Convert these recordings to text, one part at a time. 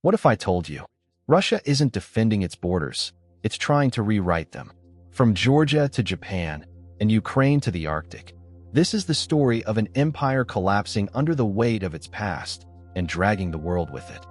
What if I told you? Russia isn't defending its borders, it's trying to rewrite them. From Georgia to Japan, and Ukraine to the Arctic. This is the story of an empire collapsing under the weight of its past and dragging the world with it.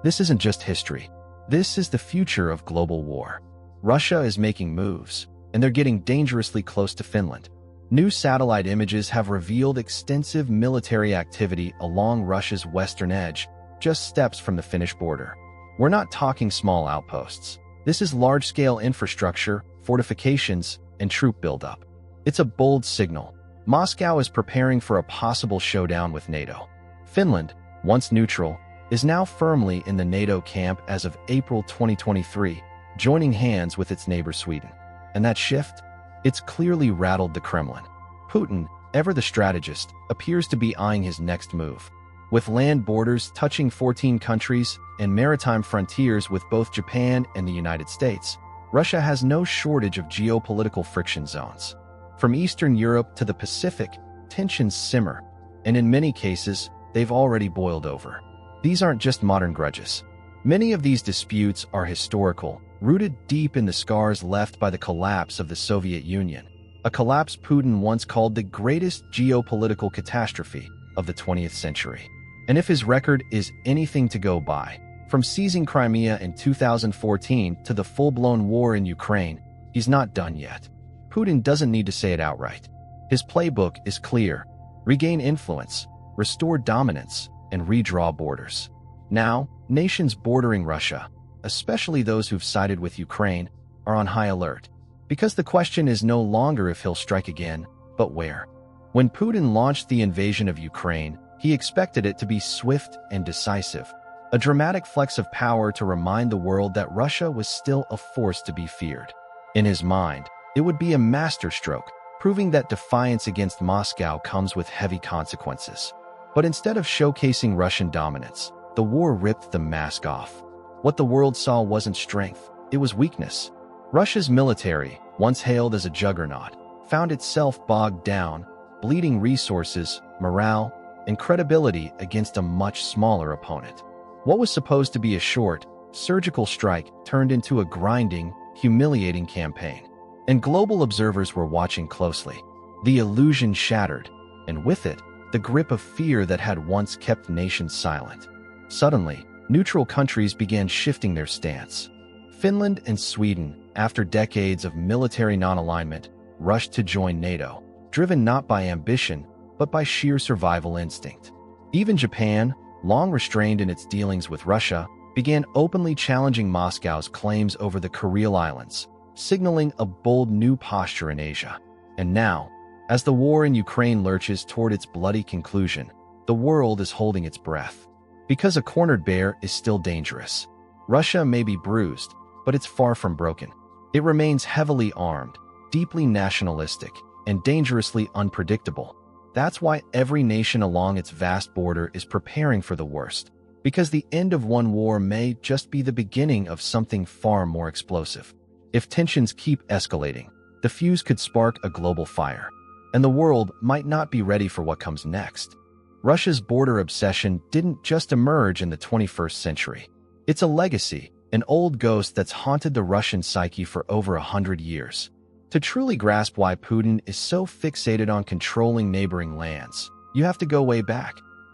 This isn't just history. This is the future of global war. Russia is making moves, and they're getting dangerously close to Finland. New satellite images have revealed extensive military activity along Russia's western edge, just steps from the Finnish border. We're not talking small outposts. This is large-scale infrastructure, fortifications, and troop buildup. It's a bold signal. Moscow is preparing for a possible showdown with NATO. Finland, once neutral, is now firmly in the NATO camp as of April 2023, joining hands with its neighbor Sweden. And that shift? It's clearly rattled the Kremlin. Putin, ever the strategist, appears to be eyeing his next move. With land borders touching 14 countries and maritime frontiers with both Japan and the United States, Russia has no shortage of geopolitical friction zones. From Eastern Europe to the Pacific, tensions simmer, and in many cases, they've already boiled over. These aren't just modern grudges. Many of these disputes are historical, rooted deep in the scars left by the collapse of the Soviet Union, a collapse Putin once called the greatest geopolitical catastrophe of the 20th century. And if his record is anything to go by, from seizing Crimea in 2014 to the full-blown war in Ukraine, he's not done yet. Putin doesn't need to say it outright. His playbook is clear: regain influence, restore dominance, and redraw borders. Now, nations bordering Russia, especially those who've sided with Ukraine, are on high alert. Because the question is no longer if he'll strike again, but where. When Putin launched the invasion of Ukraine, he expected it to be swift and decisive, a dramatic flex of power to remind the world that Russia was still a force to be feared. In his mind, it would be a masterstroke, proving that defiance against Moscow comes with heavy consequences. But instead of showcasing Russian dominance, the war ripped the mask off. What the world saw wasn't strength, it was weakness. Russia's military, once hailed as a juggernaut, found itself bogged down, bleeding resources, morale, and credibility against a much smaller opponent. What was supposed to be a short, surgical strike turned into a grinding, humiliating campaign. And global observers were watching closely. The illusion shattered, and with it, the grip of fear that had once kept nations silent. Suddenly, neutral countries began shifting their stance. Finland and Sweden, after decades of military non-alignment, rushed to join NATO, driven not by ambition, but by sheer survival instinct. Even Japan, long restrained in its dealings with Russia, began openly challenging Moscow's claims over the Kuril Islands, signaling a bold new posture in Asia. And now, as the war in Ukraine lurches toward its bloody conclusion, the world is holding its breath. Because a cornered bear is still dangerous. Russia may be bruised, but it's far from broken. It remains heavily armed, deeply nationalistic, and dangerously unpredictable. That's why every nation along its vast border is preparing for the worst. Because the end of one war may just be the beginning of something far more explosive. If tensions keep escalating, the fuse could spark a global fire, and the world might not be ready for what comes next. Russia's border obsession didn't just emerge in the 21st century. It's a legacy, an old ghost that's haunted the Russian psyche for over 100 years. To truly grasp why Putin is so fixated on controlling neighboring lands, you have to go way back,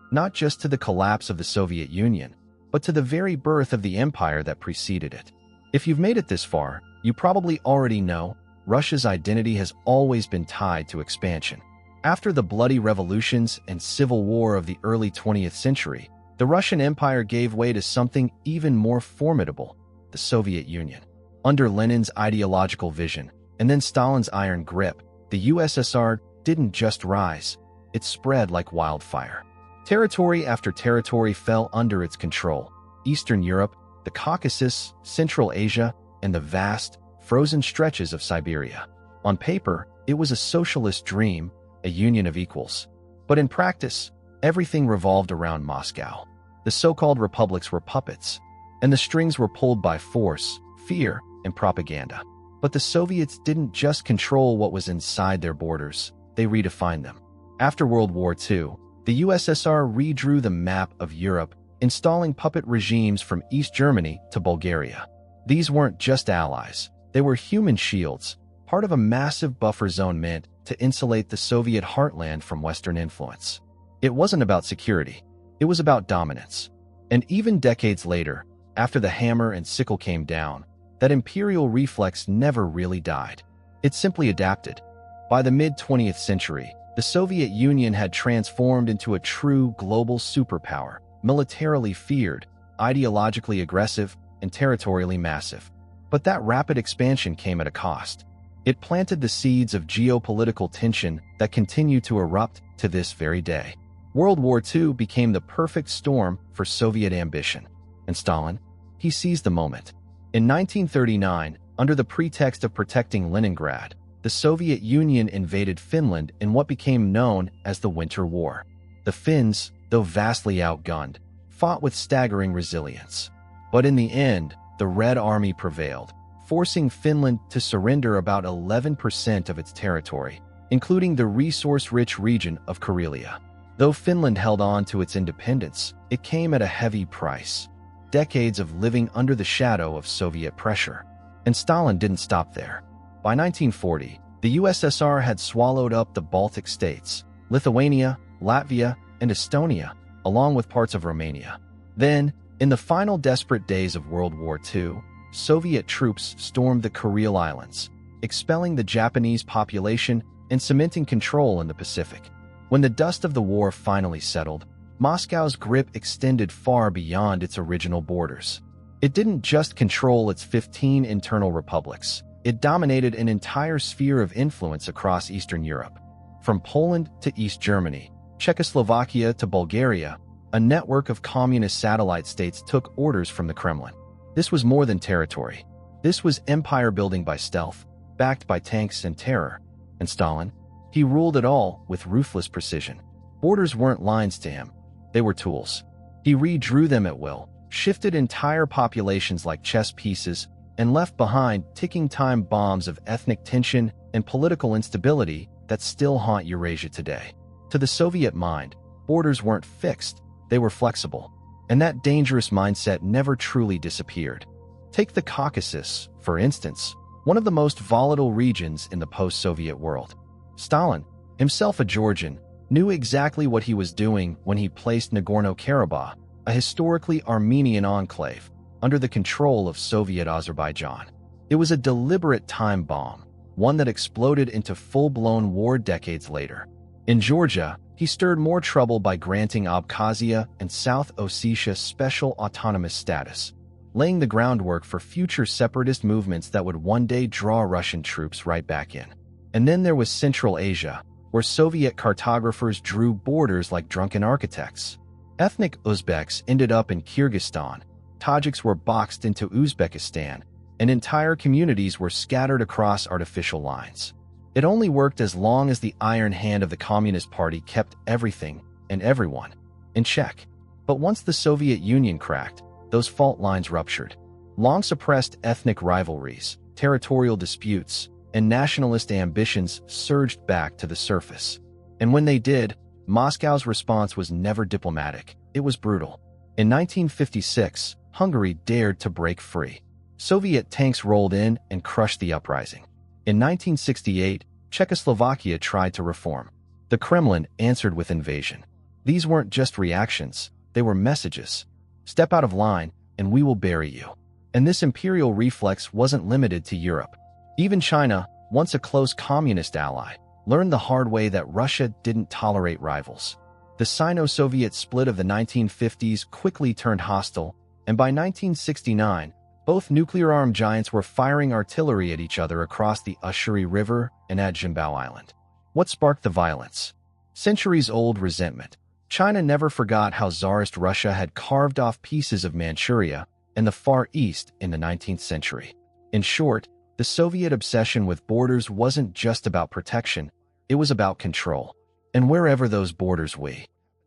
not just to the collapse of the Soviet Union, but to the very birth of the empire that preceded it. If you've made it this far, you probably already know Russia's identity has always been tied to expansion. After the bloody revolutions and civil war of the early 20th century, the Russian Empire gave way to something even more formidable, the Soviet Union. Under Lenin's ideological vision, and then Stalin's iron grip, the USSR didn't just rise, it spread like wildfire. Territory after territory fell under its control. Eastern Europe, the Caucasus, Central Asia, and the vast, frozen stretches of Siberia. On paper, it was a socialist dream, a union of equals. But in practice, everything revolved around Moscow. The so-called republics were puppets, and the strings were pulled by force, fear, and propaganda. But the Soviets didn't just control what was inside their borders, they redefined them. After World War II, the USSR redrew the map of Europe, installing puppet regimes from East Germany to Bulgaria. These weren't just allies, they were human shields, part of a massive buffer zone meant to insulate the Soviet heartland from Western influence. It wasn't about security, it was about dominance. And even decades later, after the hammer and sickle came down, that imperial reflex never really died. It simply adapted. By the mid-20th century, the Soviet Union had transformed into a true global superpower, militarily feared, ideologically aggressive, and territorially massive. But that rapid expansion came at a cost. It planted the seeds of geopolitical tension that continue to erupt to this very day. World War II became the perfect storm for Soviet ambition. And Stalin? He seized the moment. In 1939, under the pretext of protecting Leningrad, the Soviet Union invaded Finland in what became known as the Winter War. The Finns, though vastly outgunned, fought with staggering resilience. But in the end, the Red Army prevailed, forcing Finland to surrender about 11% of its territory, including the resource-rich region of Karelia. Though Finland held on to its independence, it came at a heavy price. Decades of living under the shadow of Soviet pressure. And Stalin didn't stop there. By 1940, the USSR had swallowed up the Baltic states, Lithuania, Latvia, and Estonia, along with parts of Romania. Then, in the final desperate days of World War II, Soviet troops stormed the Kuril Islands, expelling the Japanese population and cementing control in the Pacific. When the dust of the war finally settled, Moscow's grip extended far beyond its original borders. It didn't just control its 15 internal republics. It dominated an entire sphere of influence across Eastern Europe. From Poland to East Germany, Czechoslovakia to Bulgaria, a network of communist satellite states took orders from the Kremlin. This was more than territory. This was empire building by stealth, backed by tanks and terror. And Stalin? He ruled it all with ruthless precision. Borders weren't lines to him. They were tools. He redrew them at will, shifted entire populations like chess pieces, and left behind ticking time bombs of ethnic tension and political instability that still haunt Eurasia today. To the Soviet mind, borders weren't fixed, they were flexible. And that dangerous mindset never truly disappeared. Take the Caucasus, for instance, one of the most volatile regions in the post-Soviet world. Stalin, himself a Georgian, knew exactly what he was doing when he placed Nagorno-Karabakh, a historically Armenian enclave, under the control of Soviet Azerbaijan. It was a deliberate time bomb, one that exploded into full-blown war decades later. In Georgia, he stirred more trouble by granting Abkhazia and South Ossetia special autonomous status, laying the groundwork for future separatist movements that would one day draw Russian troops right back in. And then there was Central Asia, where Soviet cartographers drew borders like drunken architects. Ethnic Uzbeks ended up in Kyrgyzstan, Tajiks were boxed into Uzbekistan, and entire communities were scattered across artificial lines. It only worked as long as the iron hand of the Communist Party kept everything and everyone in check. But once the Soviet Union cracked, those fault lines ruptured. Long-suppressed ethnic rivalries, territorial disputes, and nationalist ambitions surged back to the surface. And when they did, Moscow's response was never diplomatic, it was brutal. In 1956, Hungary dared to break free. Soviet tanks rolled in and crushed the uprising. In 1968, Czechoslovakia tried to reform. The Kremlin answered with invasion. These weren't just reactions, they were messages. Step out of line, and we will bury you. And this imperial reflex wasn't limited to Europe. Even China, once a close communist ally, learned the hard way that Russia didn't tolerate rivals. The Sino-Soviet split of the 1950s quickly turned hostile, and by 1969, both nuclear-armed giants were firing artillery at each other across the Ushuri River and at Jimbao Island. What sparked the violence? Centuries-old resentment. China never forgot how Tsarist Russia had carved off pieces of Manchuria and the Far East in the 19th century. In short, the Soviet obsession with borders wasn't just about protection, it was about control. And wherever those borders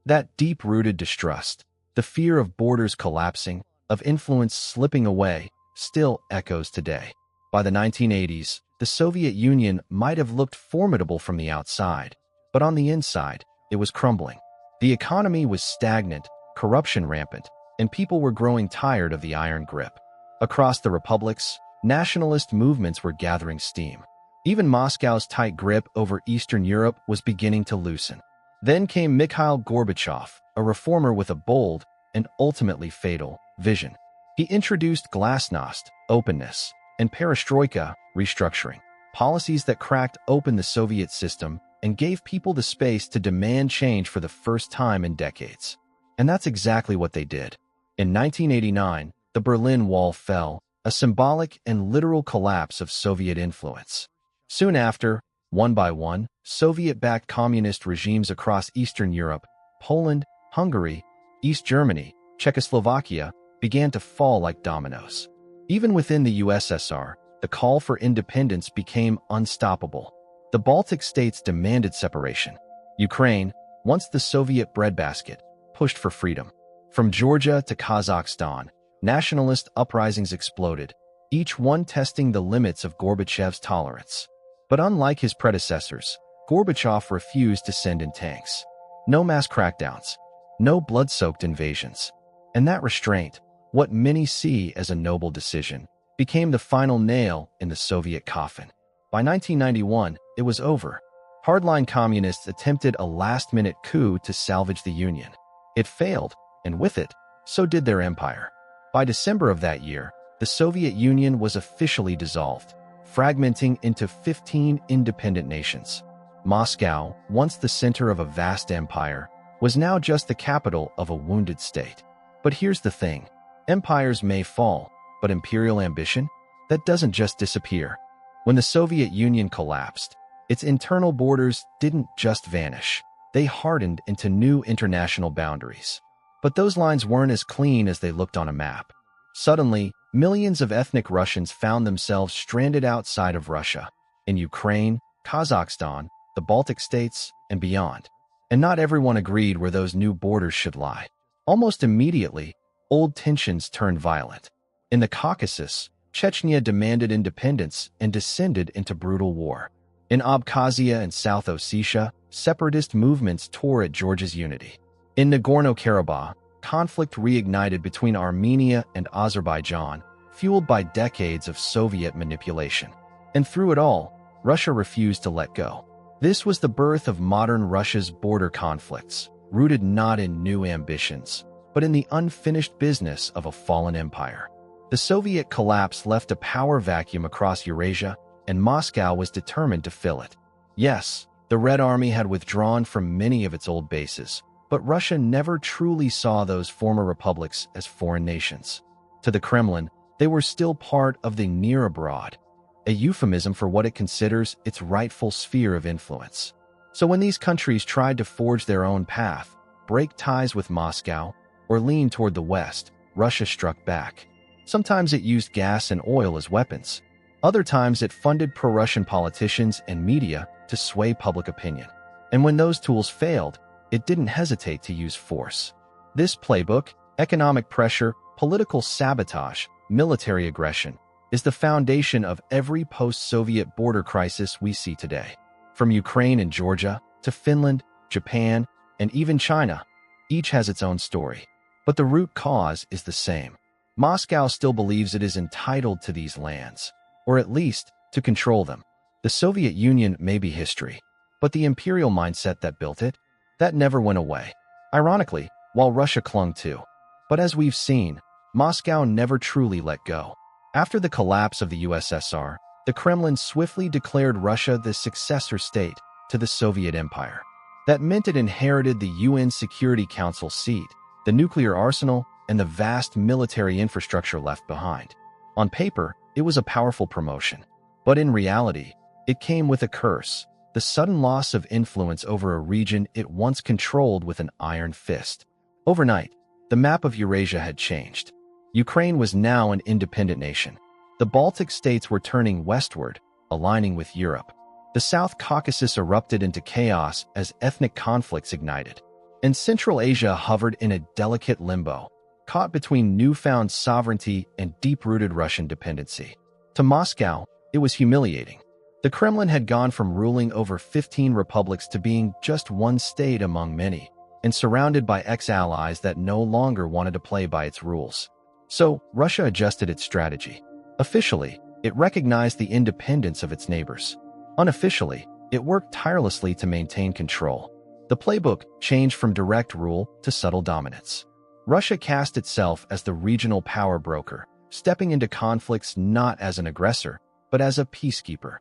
that deep-rooted distrust, the fear of borders collapsing, of influence slipping away, still echoes today. By the 1980s, the Soviet Union might have looked formidable from the outside, but on the inside, it was crumbling. The economy was stagnant, corruption rampant, and people were growing tired of the iron grip. Across the republics, nationalist movements were gathering steam. Even Moscow's tight grip over Eastern Europe was beginning to loosen. Then came Mikhail Gorbachev, a reformer with a bold and ultimately fatal vision. He introduced glasnost, openness, and perestroika, restructuring, policies that cracked open the Soviet system and gave people the space to demand change for the first time in decades. And that's exactly what they did. In 1989, the Berlin Wall fell, a symbolic and literal collapse of Soviet influence. Soon after, one by one, Soviet-backed communist regimes across Eastern Europe, Poland, Hungary, East Germany, Czechoslovakia, began to fall like dominoes. Even within the USSR, the call for independence became unstoppable. The Baltic states demanded separation. Ukraine, once the Soviet breadbasket, pushed for freedom. From Georgia to Kazakhstan, nationalist uprisings exploded, each one testing the limits of Gorbachev's tolerance. But unlike his predecessors, Gorbachev refused to send in tanks. No mass crackdowns, no blood-soaked invasions. And that restraint, what many see as a noble decision, became the final nail in the Soviet coffin. By 1991, it was over. Hardline communists attempted a last-minute coup to salvage the Union. It failed, and with it, so did their empire. By December of that year, the Soviet Union was officially dissolved, fragmenting into 15 independent nations. Moscow, once the center of a vast empire, was now just the capital of a wounded state. But here's the thing. Empires may fall, but imperial ambition? That doesn't just disappear. When the Soviet Union collapsed, its internal borders didn't just vanish. They hardened into new international boundaries. But those lines weren't as clean as they looked on a map. Suddenly, millions of ethnic Russians found themselves stranded outside of Russia, in Ukraine, Kazakhstan, the Baltic states, and beyond. And not everyone agreed where those new borders should lie. Almost immediately, old tensions turned violent. In the Caucasus, Chechnya demanded independence and descended into brutal war. In Abkhazia and South Ossetia, separatist movements tore at Georgia's unity. In Nagorno-Karabakh, conflict reignited between Armenia and Azerbaijan, fueled by decades of Soviet manipulation. And through it all, Russia refused to let go. This was the birth of modern Russia's border conflicts, rooted not in new ambitions, but in the unfinished business of a fallen empire. The Soviet collapse left a power vacuum across Eurasia, and Moscow was determined to fill it. Yes, the Red Army had withdrawn from many of its old bases, but Russia never truly saw those former republics as foreign nations. To the Kremlin, they were still part of the near abroad, a euphemism for what it considers its rightful sphere of influence. So when these countries tried to forge their own path, break ties with Moscow, or lean toward the West, Russia struck back. Sometimes it used gas and oil as weapons. Other times it funded pro-Russian politicians and media to sway public opinion. And when those tools failed, it didn't hesitate to use force. This playbook, economic pressure, political sabotage, military aggression, is the foundation of every post-Soviet border crisis we see today. From Ukraine and Georgia to Finland, Japan, and even China, each has its own story. But the root cause is the same. Moscow still believes it is entitled to these lands, or at least to control them. The Soviet Union may be history, but the imperial mindset that built it, that never went away. Ironically, while Russia clung to. But as we've seen, Moscow never truly let go. After the collapse of the USSR, the Kremlin swiftly declared Russia the successor state to the Soviet Empire. That meant it inherited the UN Security Council seat, the nuclear arsenal, and the vast military infrastructure left behind. On paper, it was a powerful promotion. But in reality, it came with a curse, the sudden loss of influence over a region it once controlled with an iron fist. Overnight, the map of Eurasia had changed. Ukraine was now an independent nation. The Baltic states were turning westward, aligning with Europe. The South Caucasus erupted into chaos as ethnic conflicts ignited. And Central Asia hovered in a delicate limbo, caught between newfound sovereignty and deep-rooted Russian dependency. To Moscow, it was humiliating. The Kremlin had gone from ruling over 15 republics to being just one state among many, and surrounded by ex-allies that no longer wanted to play by its rules. So, Russia adjusted its strategy. Officially, it recognized the independence of its neighbors. Unofficially, it worked tirelessly to maintain control. The playbook changed from direct rule to subtle dominance. Russia cast itself as the regional power broker, stepping into conflicts not as an aggressor, but as a peacekeeper.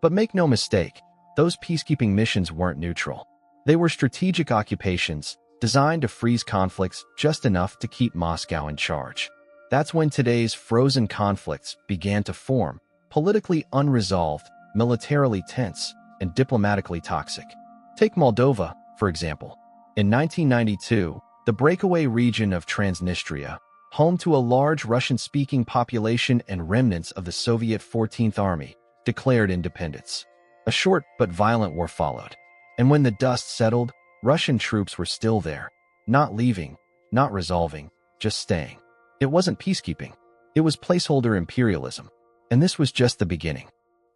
But make no mistake, those peacekeeping missions weren't neutral. They were strategic occupations designed to freeze conflicts just enough to keep Moscow in charge. That's when today's frozen conflicts began to form, politically unresolved, militarily tense, and diplomatically toxic. Take Moldova, for example. In 1992, the breakaway region of Transnistria, home to a large Russian-speaking population and remnants of the Soviet 14th Army, declared independence. A short but violent war followed. And when the dust settled, Russian troops were still there, not leaving, not resolving, just staying. It wasn't peacekeeping. It was placeholder imperialism. And this was just the beginning.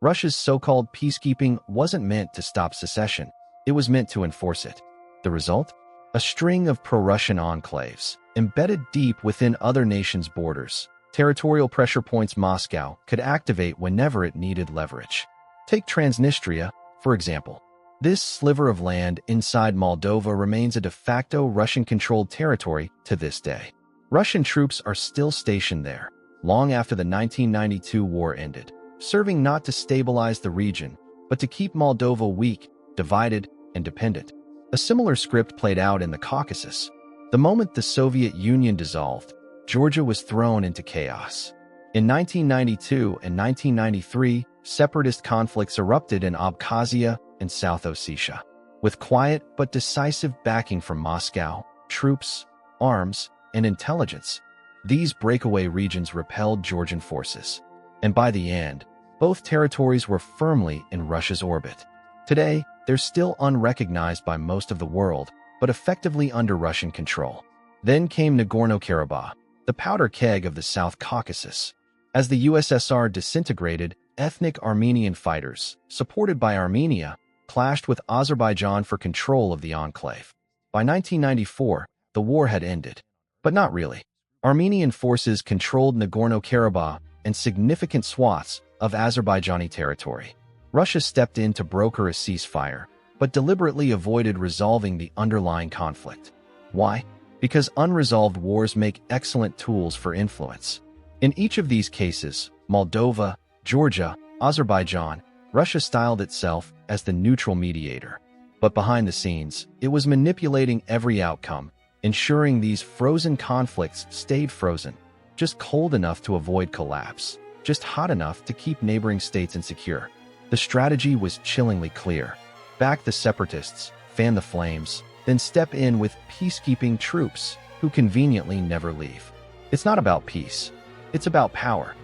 Russia's so-called peacekeeping wasn't meant to stop secession. It was meant to enforce it. The result? A string of pro-Russian enclaves, embedded deep within other nations' borders, territorial pressure points Moscow could activate whenever it needed leverage. Take Transnistria, for example. This sliver of land inside Moldova remains a de facto Russian-controlled territory to this day. Russian troops are still stationed there, long after the 1992 war ended, serving not to stabilize the region, but to keep Moldova weak, divided, and dependent. A similar script played out in the Caucasus. The moment the Soviet Union dissolved, Georgia was thrown into chaos. In 1992 and 1993, separatist conflicts erupted in Abkhazia and South Ossetia. With quiet but decisive backing from Moscow, troops, arms, and intelligence, these breakaway regions repelled Georgian forces. And by the end, both territories were firmly in Russia's orbit. Today, they're still unrecognized by most of the world, but effectively under Russian control. Then came Nagorno-Karabakh, the powder keg of the South Caucasus. As the USSR disintegrated, ethnic Armenian fighters, supported by Armenia, clashed with Azerbaijan for control of the enclave. By 1994, the war had ended. But not really. Armenian forces controlled Nagorno-Karabakh and significant swaths of Azerbaijani territory. Russia stepped in to broker a ceasefire, but deliberately avoided resolving the underlying conflict. Why? Because unresolved wars make excellent tools for influence. In each of these cases, Moldova, Georgia, Azerbaijan, Russia styled itself as the neutral mediator. But behind the scenes, it was manipulating every outcome, ensuring these frozen conflicts stayed frozen, just cold enough to avoid collapse, just hot enough to keep neighboring states insecure. The strategy was chillingly clear. Back the separatists, fan the flames, then step in with peacekeeping troops who conveniently never leave. It's not about peace. It's about power.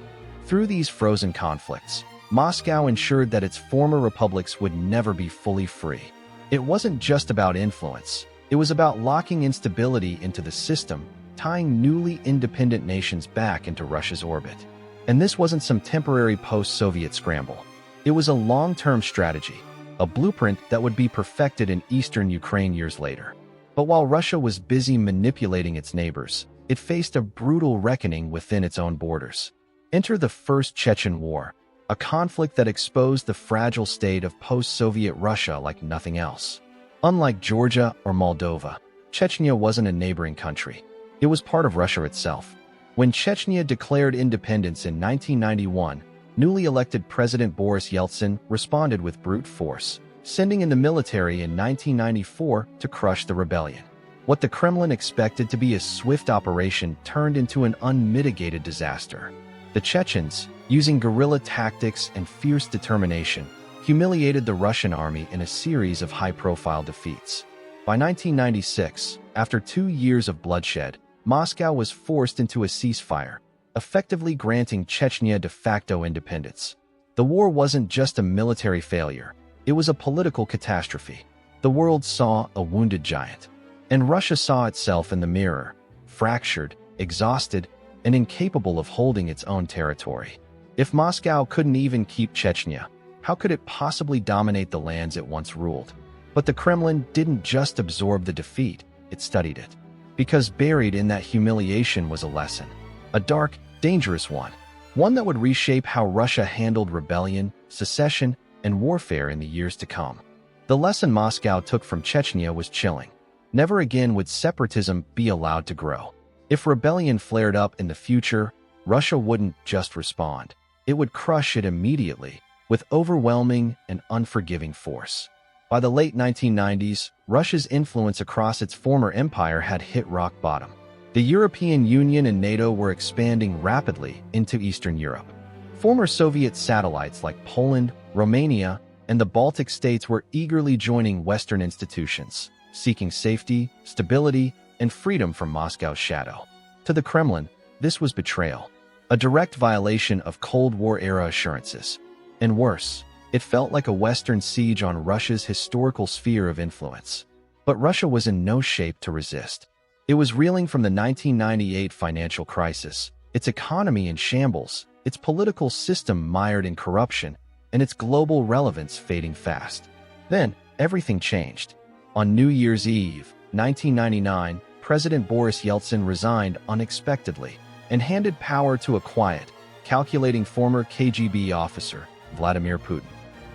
Through these frozen conflicts, Moscow ensured that its former republics would never be fully free. It wasn't just about influence. It was about locking instability into the system, tying newly independent nations back into Russia's orbit. And this wasn't some temporary post-Soviet scramble. It was a long-term strategy, a blueprint that would be perfected in eastern Ukraine years later. But while Russia was busy manipulating its neighbors, it faced a brutal reckoning within its own borders. Enter the First Chechen War, a conflict that exposed the fragile state of post-Soviet Russia like nothing else. Unlike Georgia or Moldova, Chechnya wasn't a neighboring country. It was part of Russia itself. When Chechnya declared independence in 1991, newly elected President Boris Yeltsin responded with brute force, sending in the military in 1994 to crush the rebellion. What the Kremlin expected to be a swift operation turned into an unmitigated disaster. The Chechens, using guerrilla tactics and fierce determination, humiliated the Russian army in a series of high-profile defeats. By 1996, after 2 years of bloodshed, Moscow was forced into a ceasefire, effectively granting Chechnya de facto independence. The war wasn't just a military failure, it was a political catastrophe. The world saw a wounded giant. And Russia saw itself in the mirror, fractured, exhausted, and incapable of holding its own territory. If Moscow couldn't even keep Chechnya, how could it possibly dominate the lands it once ruled? But the Kremlin didn't just absorb the defeat, it studied it. Because buried in that humiliation was a lesson. A dark, dangerous one. One that would reshape how Russia handled rebellion, secession, and warfare in the years to come. The lesson Moscow took from Chechnya was chilling. Never again would separatism be allowed to grow. If rebellion flared up in the future, Russia wouldn't just respond. It would crush it immediately, with overwhelming and unforgiving force. By the late 1990s, Russia's influence across its former empire had hit rock bottom. The European Union and NATO were expanding rapidly into Eastern Europe. Former Soviet satellites like Poland, Romania, and the Baltic states were eagerly joining Western institutions, seeking safety, stability, and freedom from Moscow's shadow. To the Kremlin, this was betrayal, a direct violation of Cold War-era assurances. And worse, it felt like a Western siege on Russia's historical sphere of influence. But Russia was in no shape to resist. It was reeling from the 1998 financial crisis, its economy in shambles, its political system mired in corruption, and its global relevance fading fast. Then, everything changed. On New Year's Eve, 1999, President Boris Yeltsin resigned unexpectedly and handed power to a quiet, calculating former KGB officer, Vladimir Putin.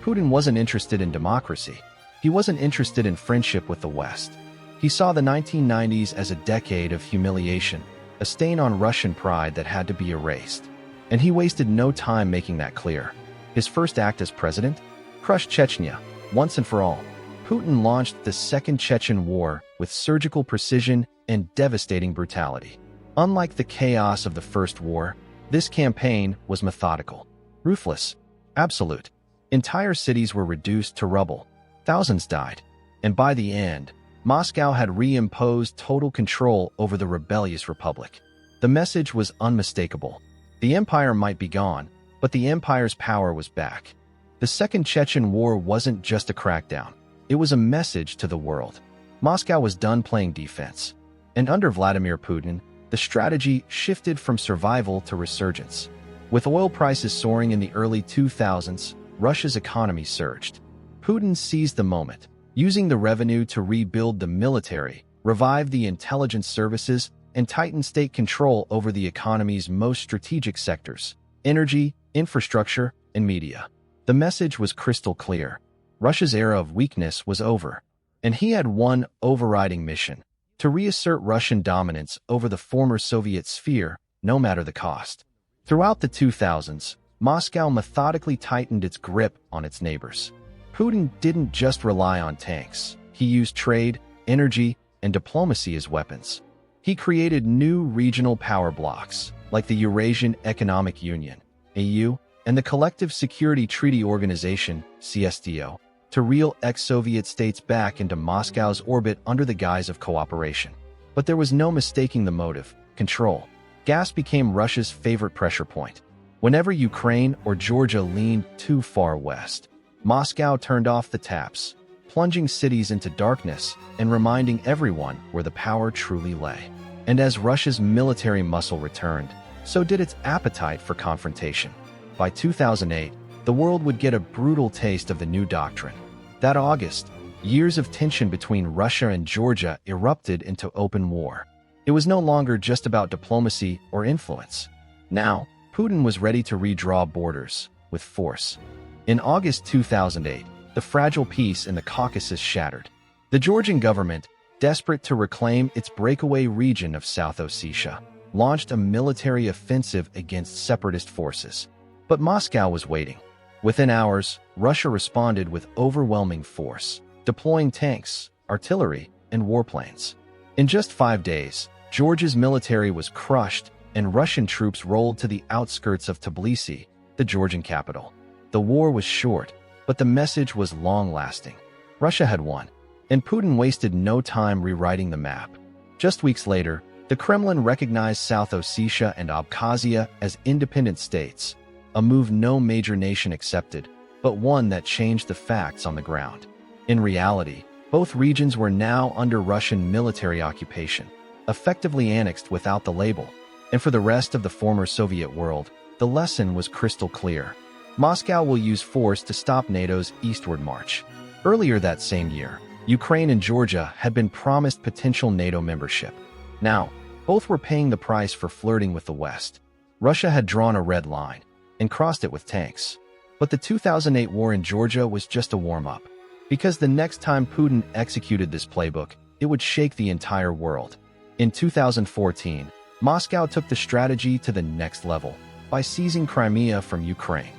Putin wasn't interested in democracy. He wasn't interested in friendship with the West. He saw the 1990s as a decade of humiliation, a stain on Russian pride that had to be erased. And he wasted no time making that clear. His first act as president? Crushed Chechnya, once and for all. Putin launched the Second Chechen War with surgical precision and devastating brutality. Unlike the chaos of the First War, this campaign was methodical, ruthless, absolute. Entire cities were reduced to rubble. Thousands died. And by the end, Moscow had reimposed total control over the rebellious republic. The message was unmistakable. The empire might be gone, but the empire's power was back. The Second Chechen War wasn't just a crackdown. It was a message to the world. Moscow was done playing defense. And under Vladimir Putin, the strategy shifted from survival to resurgence. With oil prices soaring in the early 2000s, Russia's economy surged. Putin seized the moment, using the revenue to rebuild the military, revive the intelligence services, and tighten state control over the economy's most strategic sectors: energy, infrastructure, and media. The message was crystal clear. Russia's era of weakness was over, and he had one overriding mission: to reassert Russian dominance over the former Soviet sphere, no matter the cost. Throughout the 2000s, Moscow methodically tightened its grip on its neighbors. Putin didn't just rely on tanks. He used trade, energy, and diplomacy as weapons. He created new regional power blocs, like the Eurasian Economic Union, EU, and the Collective Security Treaty Organization, CSTO, to reel ex-Soviet states back into Moscow's orbit under the guise of cooperation. But there was no mistaking the motive: control. Gas became Russia's favorite pressure point. Whenever Ukraine or Georgia leaned too far west, Moscow turned off the taps, plunging cities into darkness and reminding everyone where the power truly lay. And as Russia's military muscle returned, so did its appetite for confrontation. By 2008, the world would get a brutal taste of the new doctrine. That August, years of tension between Russia and Georgia erupted into open war. It was no longer just about diplomacy or influence. Now, Putin was ready to redraw borders with force. In August 2008, the fragile peace in the Caucasus shattered. The Georgian government, desperate to reclaim its breakaway region of South Ossetia, launched a military offensive against separatist forces. But Moscow was waiting. Within hours, Russia responded with overwhelming force, deploying tanks, artillery, and warplanes. In just 5 days, Georgia's military was crushed, and Russian troops rolled to the outskirts of Tbilisi, the Georgian capital. The war was short, but the message was long-lasting. Russia had won, and Putin wasted no time rewriting the map. Just weeks later, the Kremlin recognized South Ossetia and Abkhazia as independent states, a move no major nation accepted, but one that changed the facts on the ground. In reality, both regions were now under Russian military occupation, effectively annexed without the label. And for the rest of the former Soviet world, the lesson was crystal clear. Moscow will use force to stop NATO's eastward march. Earlier that same year, Ukraine and Georgia had been promised potential NATO membership. Now, both were paying the price for flirting with the West. Russia had drawn a red line and crossed it with tanks. But the 2008 war in Georgia was just a warm-up, because the next time Putin executed this playbook, it would shake the entire world. In 2014, Moscow took the strategy to the next level by seizing Crimea from Ukraine.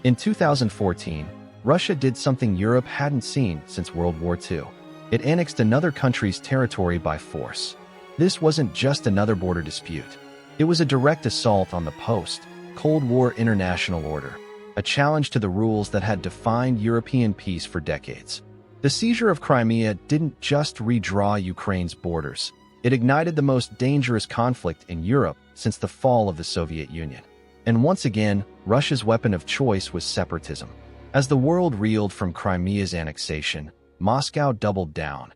In 2014, Russia did something Europe hadn't seen since World War II. It annexed another country's territory by force. This wasn't just another border dispute. It was a direct assault on the post-Cold War international order, a challenge to the rules that had defined European peace for decades. The seizure of Crimea didn't just redraw Ukraine's borders. It ignited the most dangerous conflict in Europe since the fall of the Soviet Union. And once again, Russia's weapon of choice was separatism. As the world reeled from Crimea's annexation, Moscow doubled down,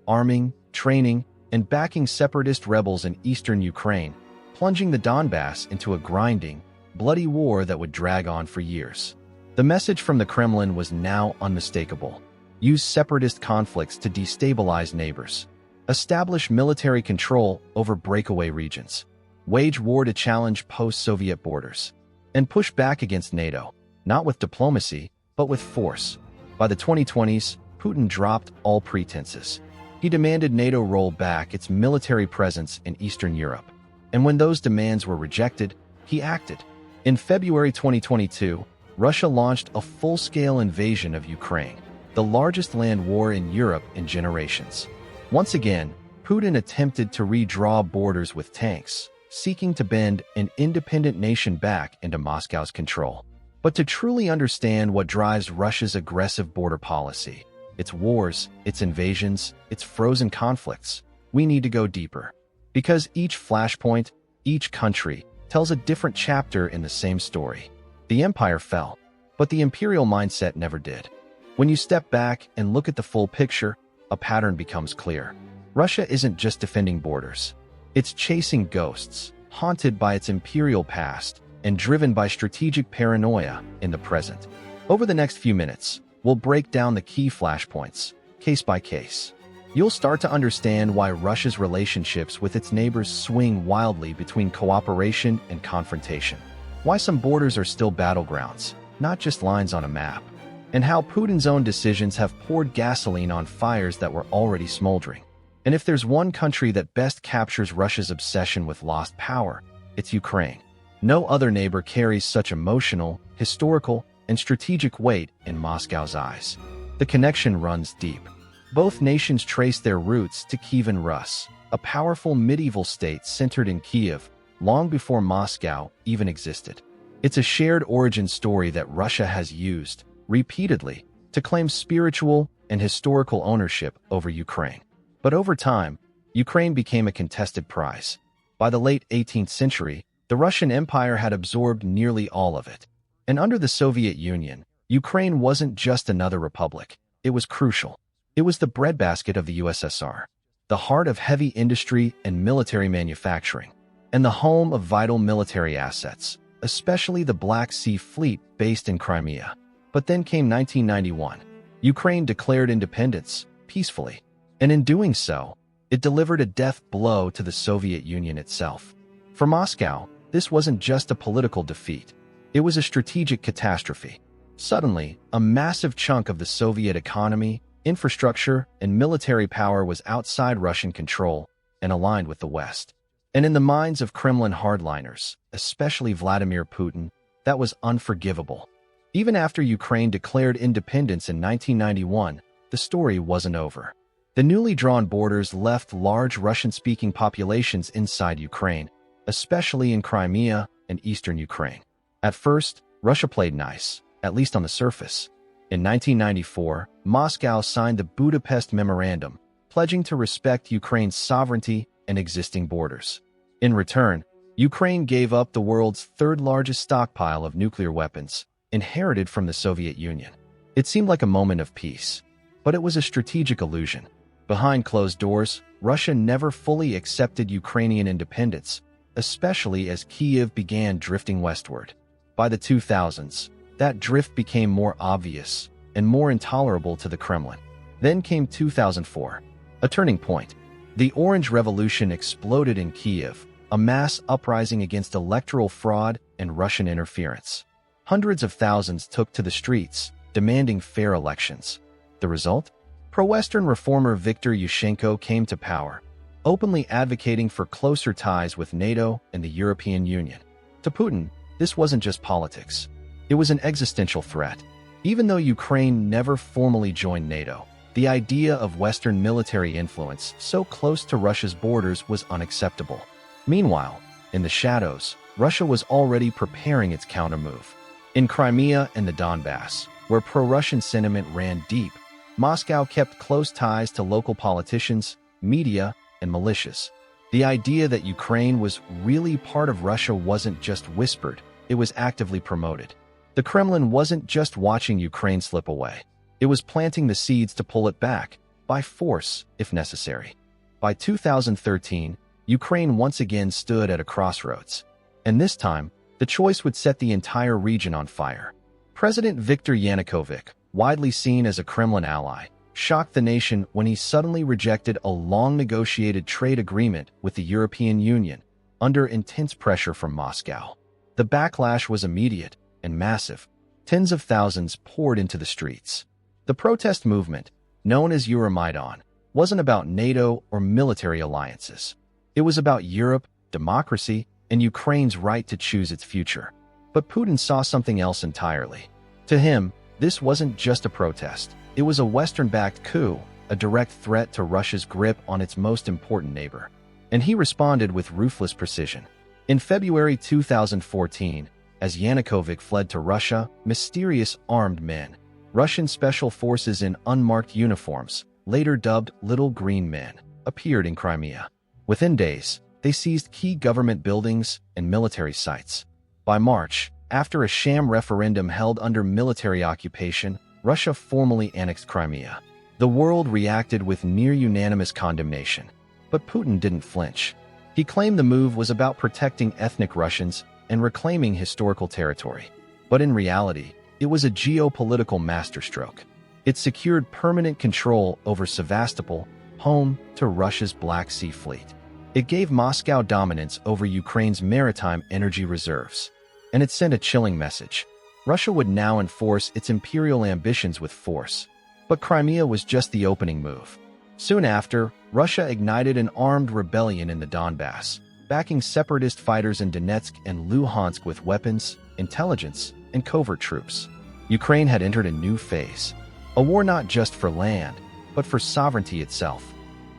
arming, training, and backing separatist rebels in eastern Ukraine, plunging the Donbass into a grinding, bloody war that would drag on for years. The message from the Kremlin was now unmistakable. Use separatist conflicts to destabilize neighbors. Establish military control over breakaway regions. Wage war to challenge post-Soviet borders. And push back against NATO, not with diplomacy, but with force. By the 2020s, Putin dropped all pretenses. He demanded NATO roll back its military presence in Eastern Europe. And when those demands were rejected, he acted. In February 2022, Russia launched a full-scale invasion of Ukraine, the largest land war in Europe in generations. Once again, Putin attempted to redraw borders with tanks, seeking to bend an independent nation back into Moscow's control. But to truly understand what drives Russia's aggressive border policy, its wars, its invasions, its frozen conflicts, we need to go deeper. Because each flashpoint, each country, tells a different chapter in the same story. The empire fell, but the imperial mindset never did. When you step back and look at the full picture, a pattern becomes clear. Russia isn't just defending borders. It's chasing ghosts, haunted by its imperial past and driven by strategic paranoia in the present. Over the next few minutes, we'll break down the key flashpoints, case by case. You'll start to understand why Russia's relationships with its neighbors swing wildly between cooperation and confrontation, why some borders are still battlegrounds, not just lines on a map, and how Putin's own decisions have poured gasoline on fires that were already smoldering. And if there's one country that best captures Russia's obsession with lost power, it's Ukraine. No other neighbor carries such emotional, historical, and strategic weight in Moscow's eyes. The connection runs deep. Both nations trace their roots to Kievan Rus, a powerful medieval state centered in Kiev long before Moscow even existed. It's a shared origin story that Russia has used, repeatedly, to claim spiritual and historical ownership over Ukraine. But over time, Ukraine became a contested prize. By the late 18th century, the Russian Empire had absorbed nearly all of it. And under the Soviet Union, Ukraine wasn't just another republic. It was crucial. It was the breadbasket of the USSR, the heart of heavy industry and military manufacturing, and the home of vital military assets, especially the Black Sea Fleet based in Crimea. But then came 1991. Ukraine declared independence, peacefully. And in doing so, it delivered a death blow to the Soviet Union itself. For Moscow, this wasn't just a political defeat. It was a strategic catastrophe. Suddenly, a massive chunk of the Soviet economy, infrastructure, and military power was outside Russian control and aligned with the West. And in the minds of Kremlin hardliners, especially Vladimir Putin, that was unforgivable. Even after Ukraine declared independence in 1991, the story wasn't over. The newly drawn borders left large Russian-speaking populations inside Ukraine, especially in Crimea and eastern Ukraine. At first, Russia played nice, at least on the surface. In 1994, Moscow signed the Budapest Memorandum, pledging to respect Ukraine's sovereignty and existing borders. In return, Ukraine gave up the world's third-largest stockpile of nuclear weapons, inherited from the Soviet Union. It seemed like a moment of peace, but it was a strategic illusion. Behind closed doors, Russia never fully accepted Ukrainian independence, especially as Kiev began drifting westward. By the 2000s, that drift became more obvious and more intolerable to the Kremlin. Then came 2004, a turning point. The Orange Revolution exploded in Kyiv, a mass uprising against electoral fraud and Russian interference. Hundreds of thousands took to the streets, demanding fair elections. The result? Pro-Western reformer Viktor Yushchenko came to power, openly advocating for closer ties with NATO and the European Union. To Putin, this wasn't just politics. It was an existential threat. Even though Ukraine never formally joined NATO, the idea of Western military influence so close to Russia's borders was unacceptable. Meanwhile, in the shadows, Russia was already preparing its countermove. In Crimea and the Donbass, where pro-Russian sentiment ran deep, Moscow kept close ties to local politicians, media, and militias. The idea that Ukraine was really part of Russia wasn't just whispered, it was actively promoted. The Kremlin wasn't just watching Ukraine slip away. It was planting the seeds to pull it back, by force, if necessary. By 2013, Ukraine once again stood at a crossroads. And this time, the choice would set the entire region on fire. President Viktor Yanukovych, widely seen as a Kremlin ally, shocked the nation when he suddenly rejected a long-negotiated trade agreement with the European Union, under intense pressure from Moscow. The backlash was immediate and massive. Tens of thousands poured into the streets. The protest movement, known as Euromaidan, wasn't about NATO or military alliances. It was about Europe, democracy, and Ukraine's right to choose its future. But Putin saw something else entirely. To him, this wasn't just a protest. It was a Western-backed coup, a direct threat to Russia's grip on its most important neighbor. And he responded with ruthless precision. In February 2014, as Yanukovych fled to Russia, mysterious armed men, Russian special forces in unmarked uniforms, later dubbed Little Green Men, appeared in Crimea. Within days, they seized key government buildings and military sites. By March, after a sham referendum held under military occupation, Russia formally annexed Crimea. The world reacted with near-unanimous condemnation. But Putin didn't flinch. He claimed the move was about protecting ethnic Russians and reclaiming historical territory. But in reality, it was a geopolitical masterstroke. It secured permanent control over Sevastopol, home to Russia's Black Sea Fleet. It gave Moscow dominance over Ukraine's maritime energy reserves. And it sent a chilling message. Russia would now enforce its imperial ambitions with force. But Crimea was just the opening move. Soon after, Russia ignited an armed rebellion in the Donbass, backing separatist fighters in Donetsk and Luhansk with weapons, intelligence, and covert troops. Ukraine had entered a new phase. A war not just for land, but for sovereignty itself.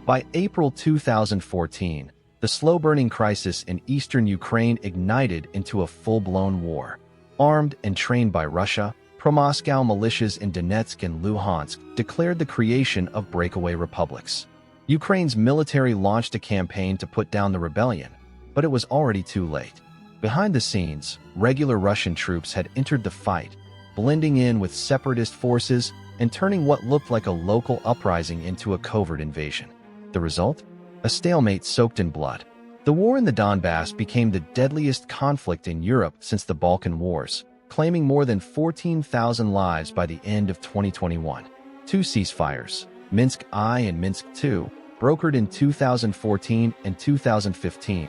By April 2014, the slow-burning crisis in eastern Ukraine ignited into a full-blown war. Armed and trained by Russia, pro-Moscow militias in Donetsk and Luhansk declared the creation of breakaway republics. Ukraine's military launched a campaign to put down the rebellion, but it was already too late. Behind the scenes, regular Russian troops had entered the fight, blending in with separatist forces and turning what looked like a local uprising into a covert invasion. The result? A stalemate soaked in blood. The war in the Donbass became the deadliest conflict in Europe since the Balkan Wars, claiming more than 14,000 lives by the end of 2021. Two ceasefires, Minsk I and Minsk II, brokered in 2014 and 2015,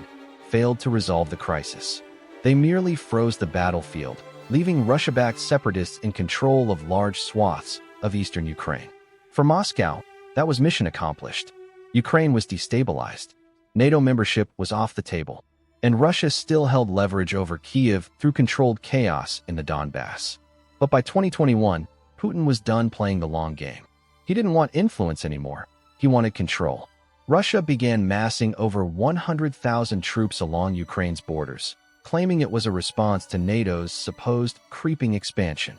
failed to resolve the crisis. They merely froze the battlefield, leaving Russia-backed separatists in control of large swaths of eastern Ukraine. For Moscow, that was mission accomplished. Ukraine was destabilized. NATO membership was off the table. And Russia still held leverage over Kyiv through controlled chaos in the Donbass. But by 2021, Putin was done playing the long game. He didn't want influence anymore. He wanted control. Russia began massing over 100,000 troops along Ukraine's borders, claiming it was a response to NATO's supposed creeping expansion.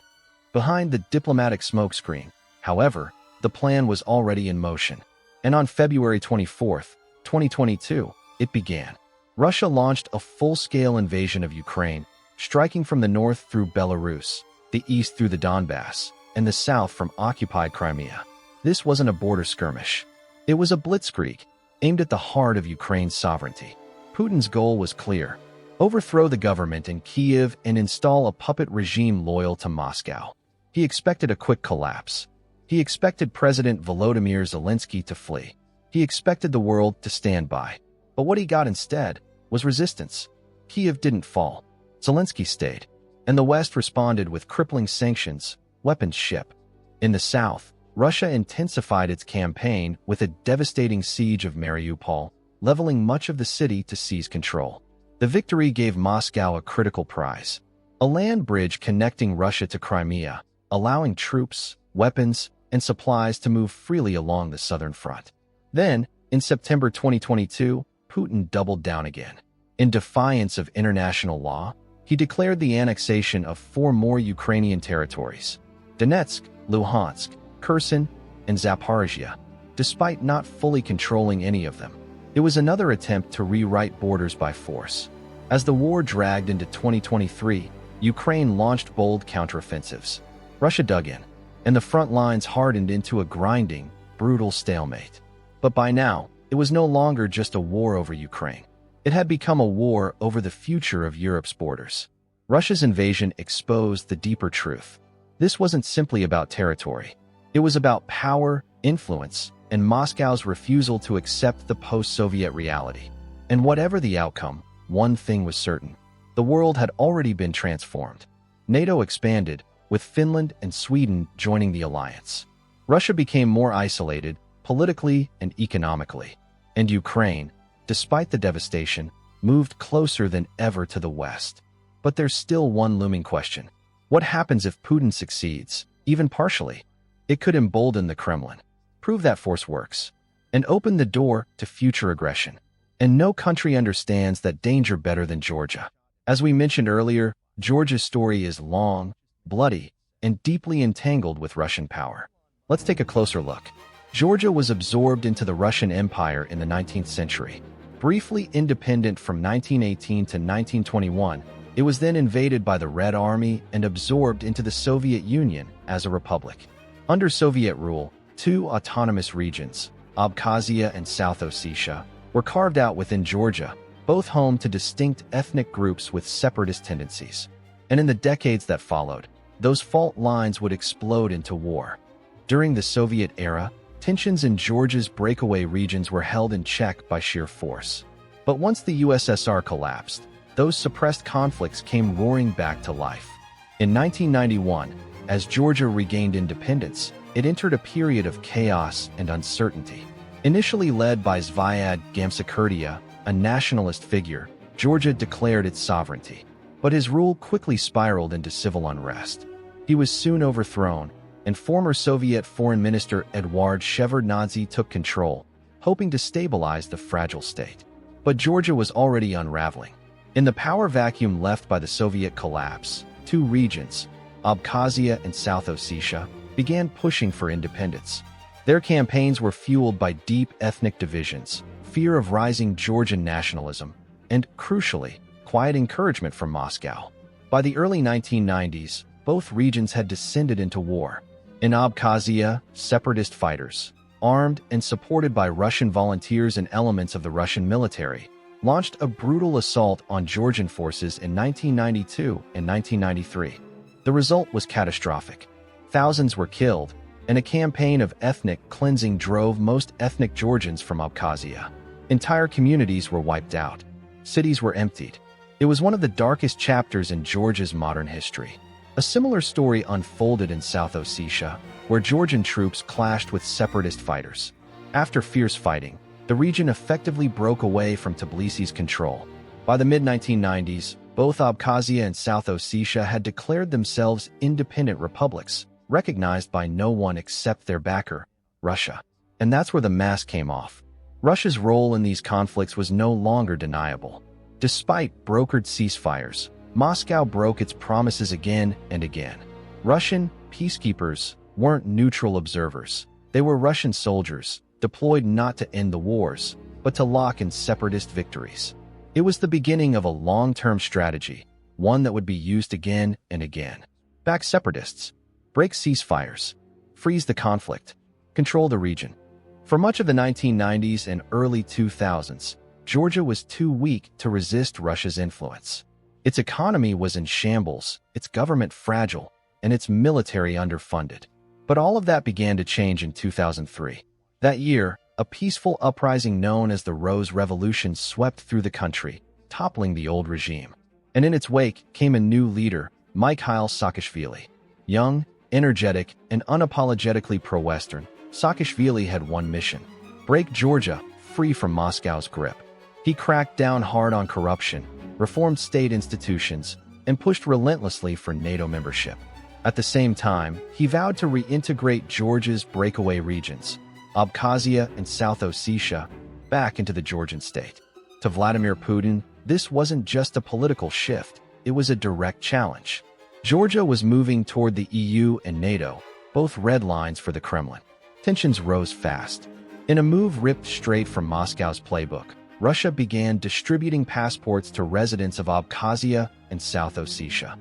Behind the diplomatic smokescreen, however, the plan was already in motion. And on February 24, 2022, it began. Russia launched a full-scale invasion of Ukraine, striking from the north through Belarus, the east through the Donbass, and the south from occupied Crimea. This wasn't a border skirmish. It was a blitzkrieg, aimed at the heart of Ukraine's sovereignty. Putin's goal was clear: overthrow the government in Kyiv and install a puppet regime loyal to Moscow. He expected a quick collapse. He expected President Volodymyr Zelensky to flee. He expected the world to stand by. But what he got instead was resistance. Kiev didn't fall. Zelensky stayed. And the West responded with crippling sanctions, weapons ship. In the south, Russia intensified its campaign with a devastating siege of Mariupol, leveling much of the city to seize control. The victory gave Moscow a critical prize: a land bridge connecting Russia to Crimea, allowing troops, weapons, and supplies to move freely along the southern front. Then, in September 2022, Putin doubled down again. In defiance of international law, he declared the annexation of 4 more Ukrainian territories: Donetsk, Luhansk, Kherson, and Zaporizhia, despite not fully controlling any of them. It was another attempt to rewrite borders by force. As the war dragged into 2023, Ukraine launched bold counteroffensives. Russia dug in, and the front lines hardened into a grinding, brutal stalemate. But by now, it was no longer just a war over Ukraine. It had become a war over the future of Europe's borders. Russia's invasion exposed the deeper truth. This wasn't simply about territory. It was about power, influence, and Moscow's refusal to accept the post-Soviet reality. And whatever the outcome, one thing was certain: the world had already been transformed. NATO expanded, with Finland and Sweden joining the alliance. Russia became more isolated, politically and economically. And Ukraine, despite the devastation, moved closer than ever to the West. But there's still one looming question. What happens if Putin succeeds, even partially? It could embolden the Kremlin, prove that force works, and open the door to future aggression. And no country understands that danger better than Georgia. As we mentioned earlier, Georgia's story is long, bloody, and deeply entangled with Russian power. Let's take a closer look. Georgia was absorbed into the Russian Empire in the 19th century. Briefly independent from 1918 to 1921, it was then invaded by the Red Army and absorbed into the Soviet Union as a republic. Under Soviet rule, 2 autonomous regions, Abkhazia and South Ossetia, were carved out within Georgia, both home to distinct ethnic groups with separatist tendencies. And in the decades that followed, those fault lines would explode into war. During the Soviet era, tensions in Georgia's breakaway regions were held in check by sheer force. But once the USSR collapsed, those suppressed conflicts came roaring back to life. In 1991, as Georgia regained independence, it entered a period of chaos and uncertainty. Initially led by Zviad Gamsakhurdia, a nationalist figure, Georgia declared its sovereignty. But his rule quickly spiraled into civil unrest. He was soon overthrown, and former Soviet Foreign Minister Eduard Shevardnadze took control, hoping to stabilize the fragile state. But Georgia was already unraveling. In the power vacuum left by the Soviet collapse, 2 regions, Abkhazia and South Ossetia, began pushing for independence. Their campaigns were fueled by deep ethnic divisions, fear of rising Georgian nationalism, and, crucially, quiet encouragement from Moscow. By the early 1990s, both regions had descended into war. In Abkhazia, separatist fighters, armed and supported by Russian volunteers and elements of the Russian military, launched a brutal assault on Georgian forces in 1992 and 1993. The result was catastrophic. Thousands were killed, and a campaign of ethnic cleansing drove most ethnic Georgians from Abkhazia. Entire communities were wiped out. Cities were emptied. It was one of the darkest chapters in Georgia's modern history. A similar story unfolded in South Ossetia, where Georgian troops clashed with separatist fighters. After fierce fighting, the region effectively broke away from Tbilisi's control. By the mid-1990s, both Abkhazia and South Ossetia had declared themselves independent republics, recognized by no one except their backer, Russia. And that's where the mask came off. Russia's role in these conflicts was no longer deniable. Despite brokered ceasefires, Moscow broke its promises again and again. Russian peacekeepers weren't neutral observers. They were Russian soldiers, deployed not to end the wars, but to lock in separatist victories. It was the beginning of a long-term strategy, one that would be used again and again. Back separatists, break ceasefires, freeze the conflict, control the region. For much of the 1990s and early 2000s, Georgia was too weak to resist Russia's influence. Its economy was in shambles, its government fragile, and its military underfunded. But all of that began to change in 2003. That year, a peaceful uprising known as the Rose Revolution swept through the country, toppling the old regime. And in its wake came a new leader, Mikhail Saakashvili. Young, energetic, and unapologetically pro-Western, Saakashvili had one mission: break Georgia free from Moscow's grip. He cracked down hard on corruption, reformed state institutions, and pushed relentlessly for NATO membership. At the same time, he vowed to reintegrate Georgia's breakaway regions, Abkhazia and South Ossetia, back into the Georgian state. To Vladimir Putin, this wasn't just a political shift, it was a direct challenge. Georgia was moving toward the EU and NATO, both red lines for the Kremlin. Tensions rose fast. In a move ripped straight from Moscow's playbook, Russia began distributing passports to residents of Abkhazia and South Ossetia,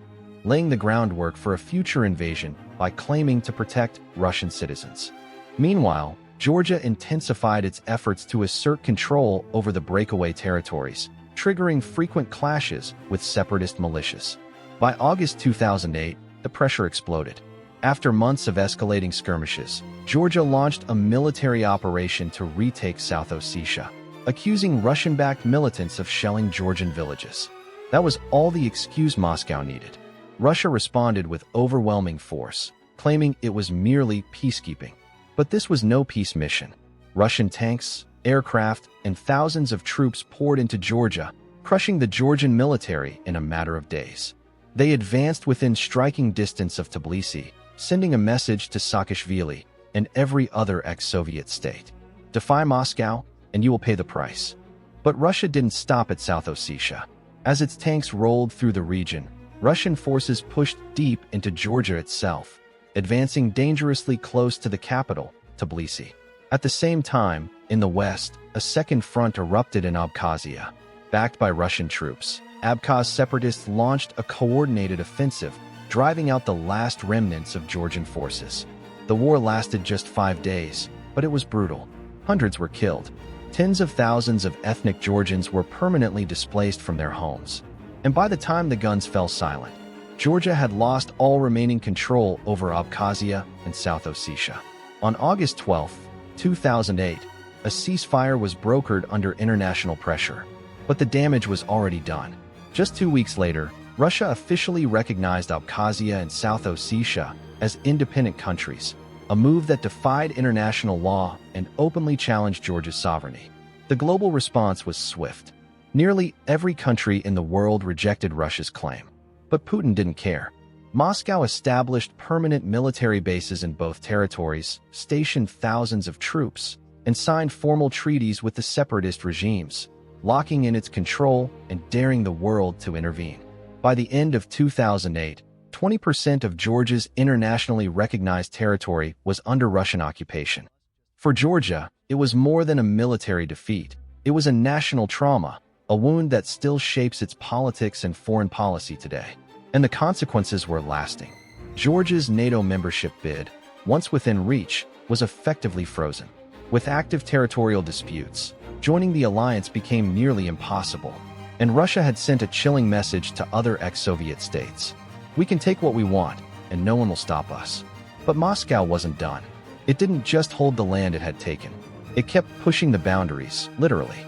laying the groundwork for a future invasion by claiming to protect Russian citizens. Meanwhile, Georgia intensified its efforts to assert control over the breakaway territories, triggering frequent clashes with separatist militias. By August 2008, the pressure exploded. After months of escalating skirmishes, Georgia launched a military operation to retake South Ossetia, accusing Russian-backed militants of shelling Georgian villages. That was all the excuse Moscow needed. Russia responded with overwhelming force, claiming it was merely peacekeeping. But this was no peace mission. Russian tanks, aircraft, and thousands of troops poured into Georgia, crushing the Georgian military in a matter of days. They advanced within striking distance of Tbilisi, sending a message to Saakashvili and every other ex-Soviet state: defy Moscow, and you will pay the price. But Russia didn't stop at South Ossetia. As its tanks rolled through the region, Russian forces pushed deep into Georgia itself, advancing dangerously close to the capital, Tbilisi. At the same time, in the west, a second front erupted in Abkhazia. Backed by Russian troops, Abkhaz separatists launched a coordinated offensive, driving out the last remnants of Georgian forces. The war lasted just 5 days, but it was brutal. Hundreds were killed. Tens of thousands of ethnic Georgians were permanently displaced from their homes. And by the time the guns fell silent, Georgia had lost all remaining control over Abkhazia and South Ossetia. On August 12, 2008, a ceasefire was brokered under international pressure, but the damage was already done. Just 2 weeks later, Russia officially recognized Abkhazia and South Ossetia as independent countries, a move that defied international law and openly challenged Georgia's sovereignty. The global response was swift. Nearly every country in the world rejected Russia's claim. But Putin didn't care. Moscow established permanent military bases in both territories, stationed thousands of troops, and signed formal treaties with the separatist regimes, locking in its control and daring the world to intervene. By the end of 2008, 20% of Georgia's internationally recognized territory was under Russian occupation. For Georgia, it was more than a military defeat. It was a national trauma, a wound that still shapes its politics and foreign policy today. And the consequences were lasting. Georgia's NATO membership bid, once within reach, was effectively frozen. With active territorial disputes, joining the alliance became nearly impossible. And Russia had sent a chilling message to other ex-Soviet states: we can take what we want, and no one will stop us. But Moscow wasn't done. It didn't just hold the land it had taken. It kept pushing the boundaries, literally.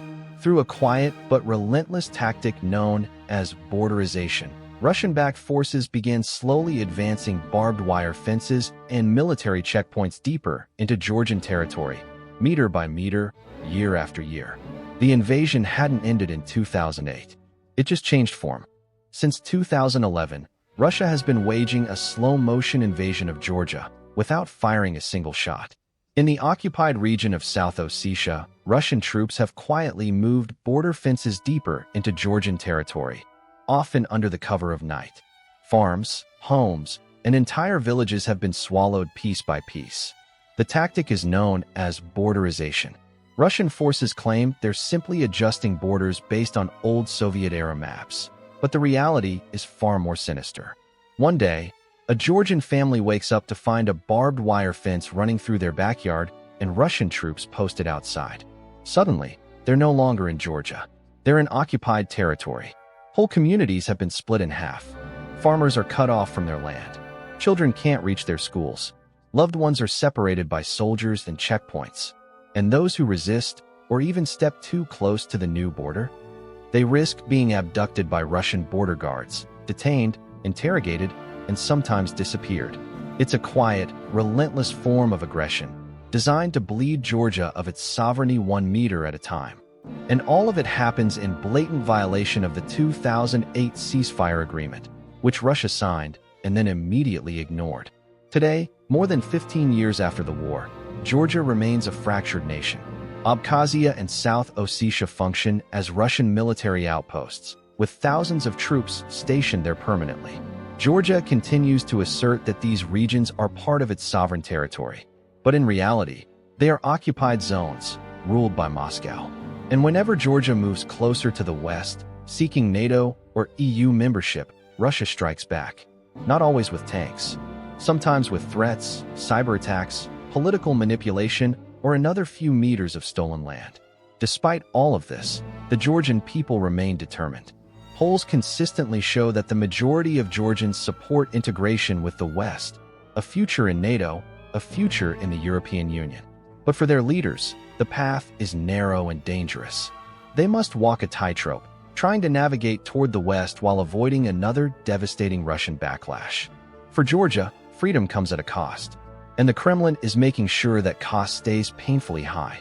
Through a quiet but relentless tactic known as borderization, Russian-backed forces began slowly advancing barbed wire fences and military checkpoints deeper into Georgian territory, meter by meter, year after year. The invasion hadn't ended in 2008. It just changed form. Since 2011, Russia has been waging a slow-motion invasion of Georgia without firing a single shot. In the occupied region of South Ossetia, Russian troops have quietly moved border fences deeper into Georgian territory, often under the cover of night. Farms, homes, and entire villages have been swallowed piece by piece. The tactic is known as borderization. Russian forces claim they're simply adjusting borders based on old Soviet-era maps. But the reality is far more sinister. One day, a Georgian family wakes up to find a barbed wire fence running through their backyard and Russian troops posted outside. Suddenly, they're no longer in Georgia. They're in occupied territory. Whole communities have been split in half. Farmers are cut off from their land. Children can't reach their schools. Loved ones are separated by soldiers and checkpoints. And those who resist, or even step too close to the new border, they risk being abducted by Russian border guards, detained, interrogated, and sometimes disappeared. It's a quiet, relentless form of aggression, designed to bleed Georgia of its sovereignty 1 meter at a time. And all of it happens in blatant violation of the 2008 ceasefire agreement, which Russia signed and then immediately ignored. Today, more than 15 years after the war, Georgia remains a fractured nation. Abkhazia and South Ossetia function as Russian military outposts, with thousands of troops stationed there permanently. Georgia continues to assert that these regions are part of its sovereign territory, but in reality, they are occupied zones, ruled by Moscow. And whenever Georgia moves closer to the west, seeking NATO or EU membership, Russia strikes back. Not always with tanks. Sometimes with threats, cyber attacks, political manipulation, or another few meters of stolen land. Despite all of this, the Georgian people remain determined. Polls consistently show that the majority of Georgians support integration with the West, a future in NATO, a future in the European Union. But for their leaders, the path is narrow and dangerous. They must walk a tightrope, trying to navigate toward the West while avoiding another devastating Russian backlash. For Georgia, freedom comes at a cost, and the Kremlin is making sure that cost stays painfully high.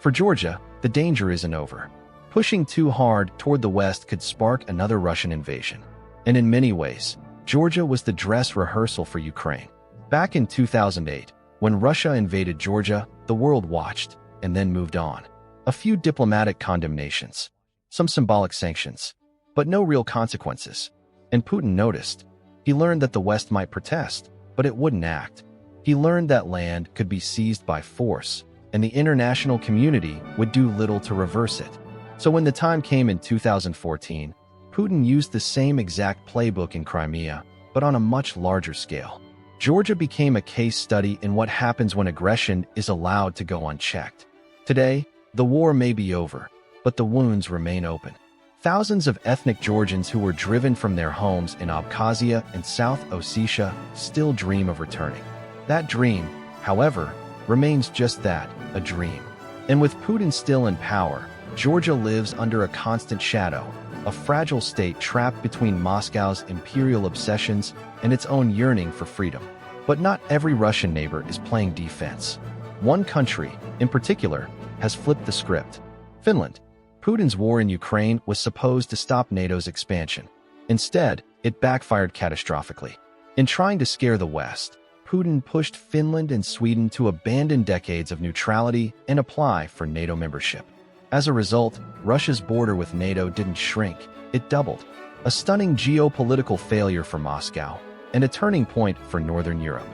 For Georgia, the danger isn't over. Pushing too hard toward the West could spark another Russian invasion. And in many ways, Georgia was the dress rehearsal for Ukraine. Back in 2008, when Russia invaded Georgia, the world watched and then moved on. A few diplomatic condemnations, some symbolic sanctions, but no real consequences. And Putin noticed. He learned that the West might protest, but it wouldn't act. He learned that land could be seized by force, and the international community would do little to reverse it. So when the time came in 2014, Putin used the same exact playbook in Crimea, but on a much larger scale. Georgia became a case study in what happens when aggression is allowed to go unchecked. Today, the war may be over, but the wounds remain open. Thousands of ethnic Georgians who were driven from their homes in Abkhazia and South Ossetia still dream of returning. That dream, however, remains just that, a dream. And with Putin still in power, Georgia lives under a constant shadow, a fragile state trapped between Moscow's imperial obsessions and its own yearning for freedom. But not every Russian neighbor is playing defense. One country, in particular, has flipped the script. Finland. Putin's war in Ukraine was supposed to stop NATO's expansion. Instead, it backfired catastrophically. In trying to scare the West, Putin pushed Finland and Sweden to abandon decades of neutrality and apply for NATO membership. As a result, Russia's border with NATO didn't shrink, it doubled. A stunning geopolitical failure for Moscow, and a turning point for Northern Europe.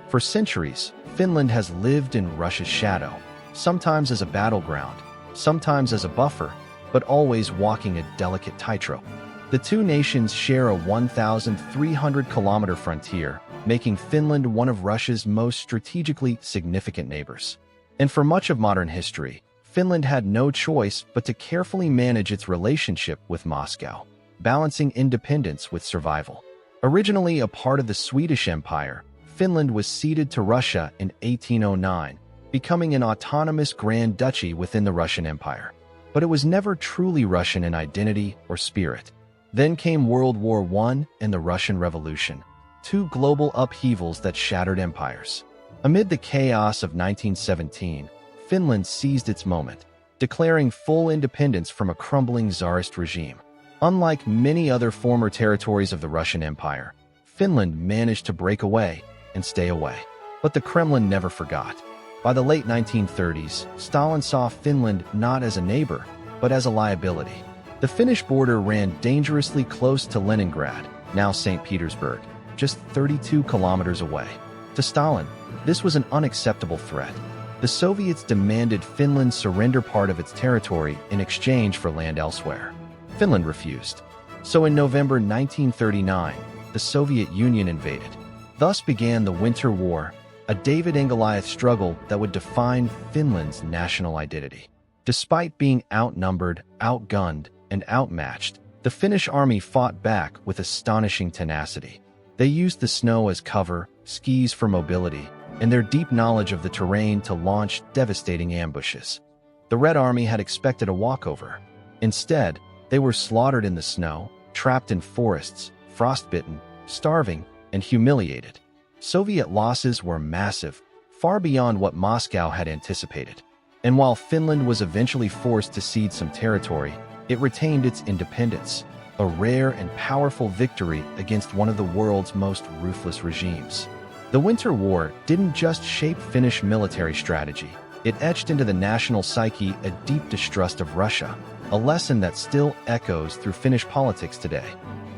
For centuries, Finland has lived in Russia's shadow, sometimes as a battleground, sometimes as a buffer, but always walking a delicate tightrope. The two nations share a 1,300-kilometer frontier, making Finland one of Russia's most strategically significant neighbors. And for much of modern history, Finland had no choice but to carefully manage its relationship with Moscow, balancing independence with survival. Originally a part of the Swedish Empire, Finland was ceded to Russia in 1809, becoming an autonomous Grand Duchy within the Russian Empire. But it was never truly Russian in identity or spirit. Then came World War I and the Russian Revolution, two global upheavals that shattered empires. Amid the chaos of 1917, Finland seized its moment, declaring full independence from a crumbling Tsarist regime. Unlike many other former territories of the Russian Empire, Finland managed to break away and stay away. But the Kremlin never forgot. By the late 1930s, Stalin saw Finland not as a neighbor, but as a liability. The Finnish border ran dangerously close to Leningrad, now St. Petersburg, just 32 kilometers away. To Stalin, this was an unacceptable threat. The Soviets demanded Finland surrender part of its territory in exchange for land elsewhere. Finland refused. So in November 1939, the Soviet Union invaded. Thus began the Winter War, a David and Goliath struggle that would define Finland's national identity. Despite being outnumbered, outgunned, and outmatched, the Finnish army fought back with astonishing tenacity. They used the snow as cover, skis for mobility, and their deep knowledge of the terrain to launch devastating ambushes. The Red Army had expected a walkover. Instead, they were slaughtered in the snow, trapped in forests, frostbitten, starving, and humiliated. Soviet losses were massive, far beyond what Moscow had anticipated. And while Finland was eventually forced to cede some territory, it retained its independence, a rare and powerful victory against one of the world's most ruthless regimes. The Winter War didn't just shape Finnish military strategy, it etched into the national psyche a deep distrust of Russia, a lesson that still echoes through Finnish politics today.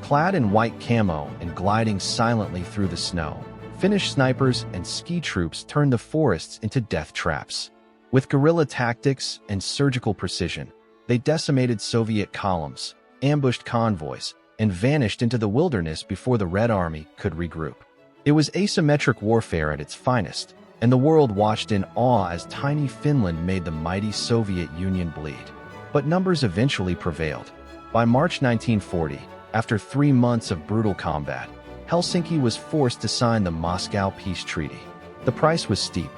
Clad in white camo and gliding silently through the snow, Finnish snipers and ski troops turned the forests into death traps. With guerrilla tactics and surgical precision, they decimated Soviet columns, ambushed convoys, and vanished into the wilderness before the Red Army could regroup. It was asymmetric warfare at its finest, and the world watched in awe as tiny Finland made the mighty Soviet Union bleed. But numbers eventually prevailed. By March 1940, after 3 months of brutal combat, Helsinki was forced to sign the Moscow Peace Treaty. The price was steep.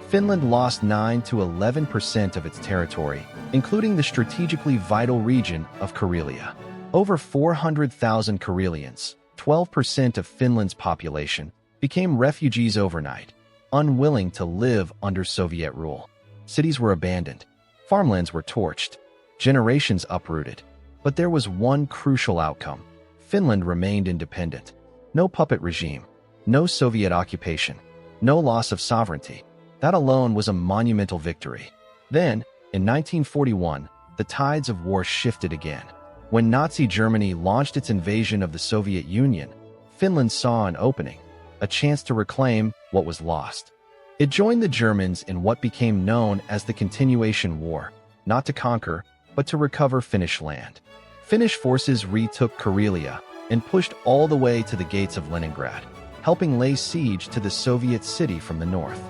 Finland lost 9 to 11% of its territory, including the strategically vital region of Karelia. Over 400,000 Karelians, 12% of Finland's population, became refugees overnight, unwilling to live under Soviet rule. Cities were abandoned, farmlands were torched, generations uprooted. But there was one crucial outcome. Finland remained independent. No puppet regime, no Soviet occupation, no loss of sovereignty. That alone was a monumental victory. Then, in 1941, the tides of war shifted again. When Nazi Germany launched its invasion of the Soviet Union, Finland saw an opening, a chance to reclaim what was lost. It joined the Germans in what became known as the Continuation War, not to conquer, but to recover Finnish land. Finnish forces retook Karelia and pushed all the way to the gates of Leningrad, helping lay siege to the Soviet city from the north.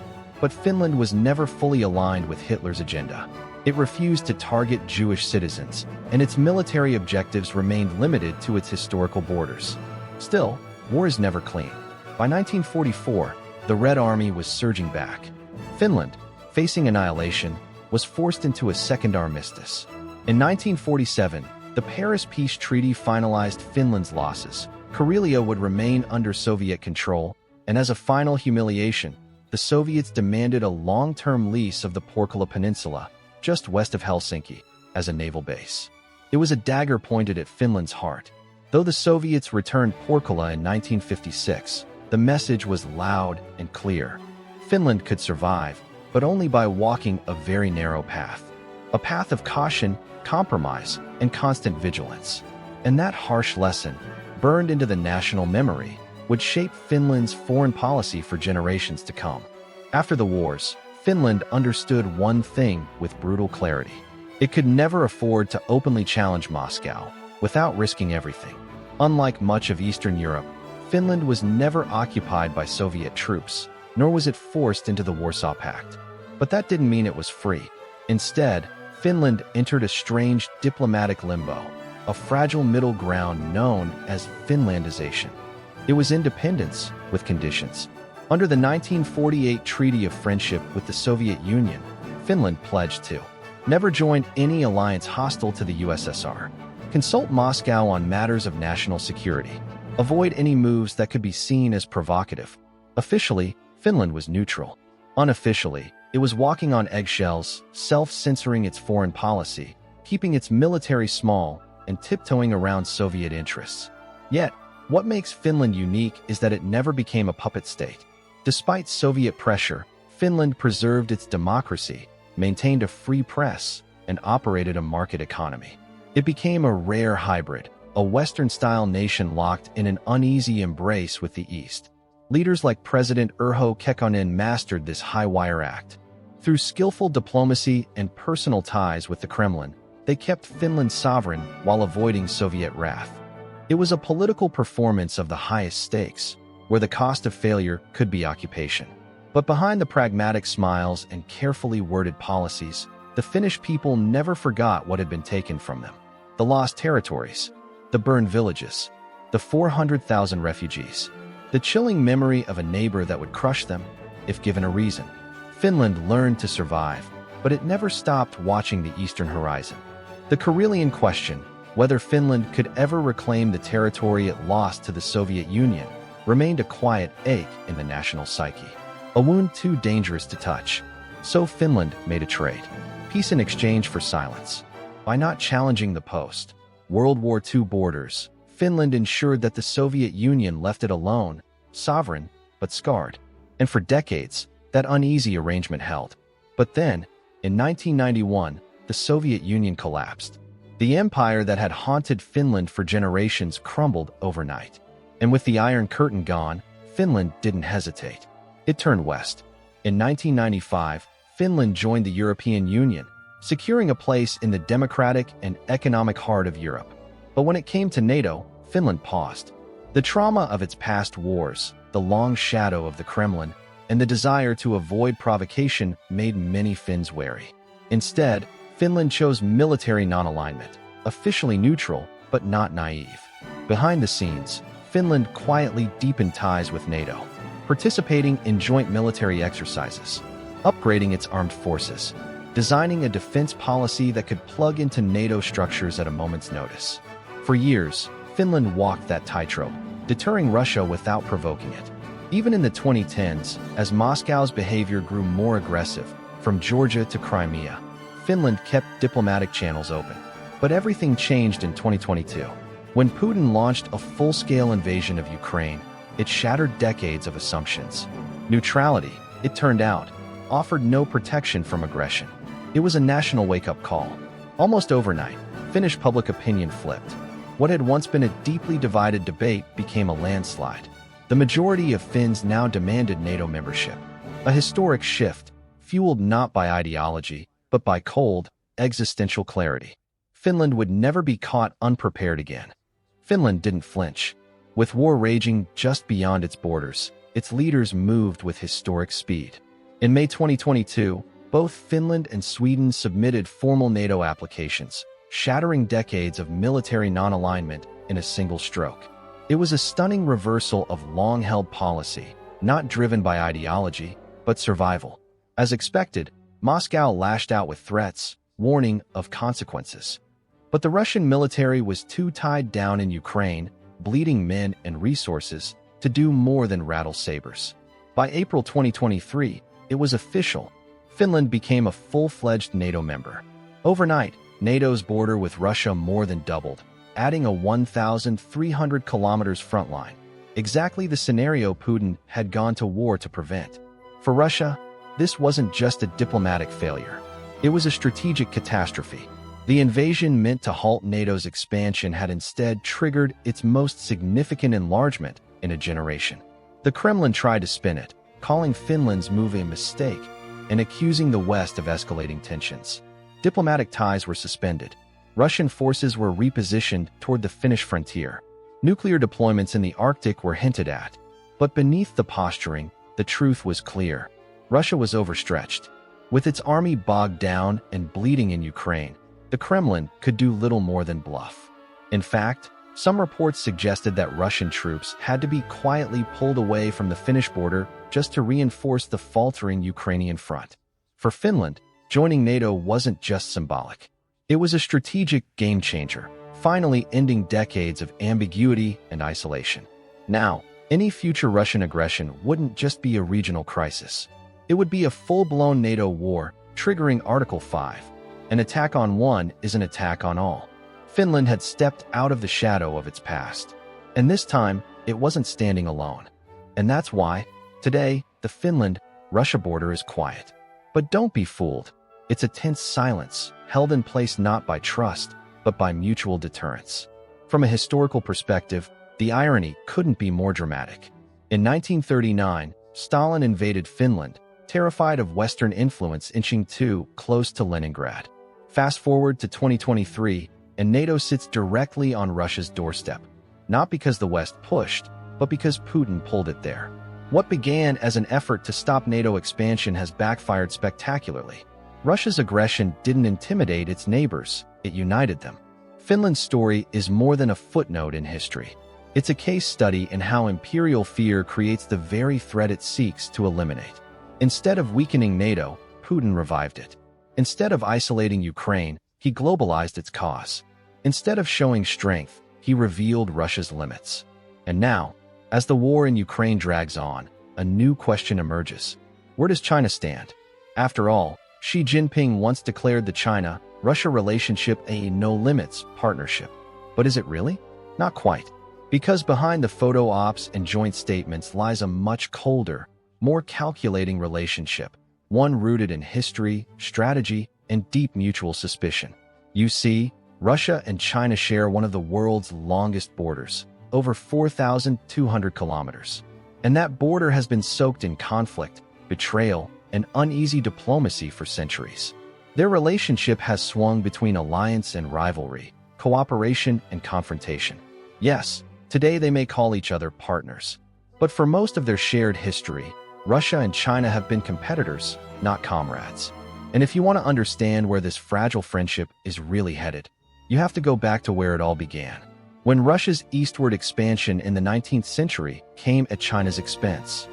But Finland was never fully aligned with Hitler's agenda. It refused to target Jewish citizens, and its military objectives remained limited to its historical borders. Still, war is never clean. By 1944, the Red Army was surging back. Finland, facing annihilation, was forced into a second armistice. In 1947, the Paris Peace Treaty finalized Finland's losses. Karelia would remain under Soviet control, and as a final humiliation, the Soviets demanded a long-term lease of the Porkala Peninsula, just west of Helsinki, as a naval base. It was a dagger pointed at Finland's heart. Though the Soviets returned Porkala in 1956, the message was loud and clear. Finland could survive, but only by walking a very narrow path. A path of caution, compromise, and constant vigilance. And that harsh lesson, burned into the national memory, would shape Finland's foreign policy for generations to come. After the wars, Finland understood one thing with brutal clarity. It could never afford to openly challenge Moscow without risking everything. Unlike much of Eastern Europe, Finland was never occupied by Soviet troops, nor was it forced into the Warsaw Pact. But that didn't mean it was free. Instead, Finland entered a strange diplomatic limbo, a fragile middle ground known as Finlandization. It was independence with conditions. Under the 1948 Treaty of Friendship with the Soviet Union, Finland pledged to never join any alliance hostile to the USSR, consult Moscow on matters of national security, avoid any moves that could be seen as provocative. Officially, Finland was neutral. Unofficially, it was walking on eggshells, self-censoring its foreign policy, keeping its military small, and tiptoeing around Soviet interests. Yet, what makes Finland unique is that it never became a puppet state. Despite Soviet pressure, Finland preserved its democracy, maintained a free press, and operated a market economy. It became a rare hybrid, a Western-style nation locked in an uneasy embrace with the East. Leaders like President Urho Kekkonen mastered this high-wire act. Through skillful diplomacy and personal ties with the Kremlin, they kept Finland sovereign while avoiding Soviet wrath. It was a political performance of the highest stakes, where the cost of failure could be occupation. But behind the pragmatic smiles and carefully worded policies, the Finnish people never forgot what had been taken from them. The lost territories, the burned villages, the 400,000 refugees, the chilling memory of a neighbor that would crush them. if given a reason. Finland learned to survive, but it never stopped watching the eastern horizon. The Karelian question, whether Finland could ever reclaim the territory it lost to the Soviet Union, remained a quiet ache in the national psyche. A wound too dangerous to touch. So Finland made a trade. Peace in exchange for silence. By not challenging the post-World War II borders, Finland ensured that the Soviet Union left it alone, sovereign, but scarred. And for decades, that uneasy arrangement held. But then, in 1991, the Soviet Union collapsed. The empire that had haunted Finland for generations crumbled overnight. And with the Iron Curtain gone, Finland didn't hesitate. It turned west. In 1995, Finland joined the European Union, securing a place in the democratic and economic heart of Europe. But when it came to NATO, Finland paused. The trauma of its past wars, the long shadow of the Kremlin, and the desire to avoid provocation made many Finns wary. Instead, Finland chose military non-alignment, officially neutral, but not naive. Behind the scenes, Finland quietly deepened ties with NATO, participating in joint military exercises, upgrading its armed forces, designing a defense policy that could plug into NATO structures at a moment's notice. For years, Finland walked that tightrope, deterring Russia without provoking it. Even in the 2010s, as Moscow's behavior grew more aggressive, from Georgia to Crimea, Finland kept diplomatic channels open. But everything changed in 2022. When Putin launched a full-scale invasion of Ukraine, it shattered decades of assumptions. Neutrality, it turned out, offered no protection from aggression. It was a national wake-up call. Almost overnight, Finnish public opinion flipped. What had once been a deeply divided debate became a landslide. The majority of Finns now demanded NATO membership. A historic shift, fueled not by ideology, but by cold, existential clarity. Finland would never be caught unprepared again. Finland didn't flinch. With war raging just beyond its borders, its leaders moved with historic speed. In May 2022, both Finland and Sweden submitted formal NATO applications, shattering decades of military non-alignment in a single stroke. It was a stunning reversal of long-held policy, not driven by ideology, but survival. As expected, Moscow lashed out with threats, warning of consequences. But the Russian military was too tied down in Ukraine, bleeding men and resources, to do more than rattle sabers. By April 2023, it was official. Finland became a full-fledged NATO member. Overnight, NATO's border with Russia more than doubled, adding a 1,300 kilometers front line, exactly the scenario Putin had gone to war to prevent. For Russia, this wasn't just a diplomatic failure. It was a strategic catastrophe. The invasion meant to halt NATO's expansion had instead triggered its most significant enlargement in a generation. The Kremlin tried to spin it, calling Finland's move a mistake and accusing the West of escalating tensions. Diplomatic ties were suspended. Russian forces were repositioned toward the Finnish frontier. Nuclear deployments in the Arctic were hinted at. But beneath the posturing, the truth was clear. Russia was overstretched. With its army bogged down and bleeding in Ukraine, the Kremlin could do little more than bluff. In fact, some reports suggested that Russian troops had to be quietly pulled away from the Finnish border just to reinforce the faltering Ukrainian front. For Finland, joining NATO wasn't just symbolic. It was a strategic game-changer, finally ending decades of ambiguity and isolation. Now, any future Russian aggression wouldn't just be a regional crisis. It would be a full-blown NATO war, triggering Article 5. An attack on one is an attack on all. Finland had stepped out of the shadow of its past. And this time, it wasn't standing alone. And that's why, today, the Finland-Russia border is quiet. But don't be fooled. It's a tense silence, held in place not by trust, but by mutual deterrence. From a historical perspective, the irony couldn't be more dramatic. In 1939, Stalin invaded Finland, terrified of Western influence inching too close to Leningrad. Fast forward to 2023, and NATO sits directly on Russia's doorstep, not because the West pushed, but because Putin pulled it there. What began as an effort to stop NATO expansion has backfired spectacularly. Russia's aggression didn't intimidate its neighbors, it united them. Finland's story is more than a footnote in history. It's a case study in how imperial fear creates the very threat it seeks to eliminate. Instead of weakening NATO, Putin revived it. Instead of isolating Ukraine, he globalized its cause. Instead of showing strength, he revealed Russia's limits. And now, as the war in Ukraine drags on, a new question emerges. Where does China stand? After all, Xi Jinping once declared the China-Russia relationship a no-limits partnership. But is it really? Not quite. Because behind the photo ops and joint statements lies a much colder, more calculating relationship, one rooted in history, strategy, and deep mutual suspicion. You see, Russia and China share one of the world's longest borders, over 4,200 kilometers. And that border has been soaked in conflict, betrayal, and uneasy diplomacy for centuries. Their relationship has swung between alliance and rivalry, cooperation and confrontation. Yes, today they may call each other partners. But for most of their shared history, Russia and China have been competitors, not comrades. And if you want to understand where this fragile friendship is really headed, you have to go back to where it all began. When Russia's eastward expansion in the 19th century came at China's expense.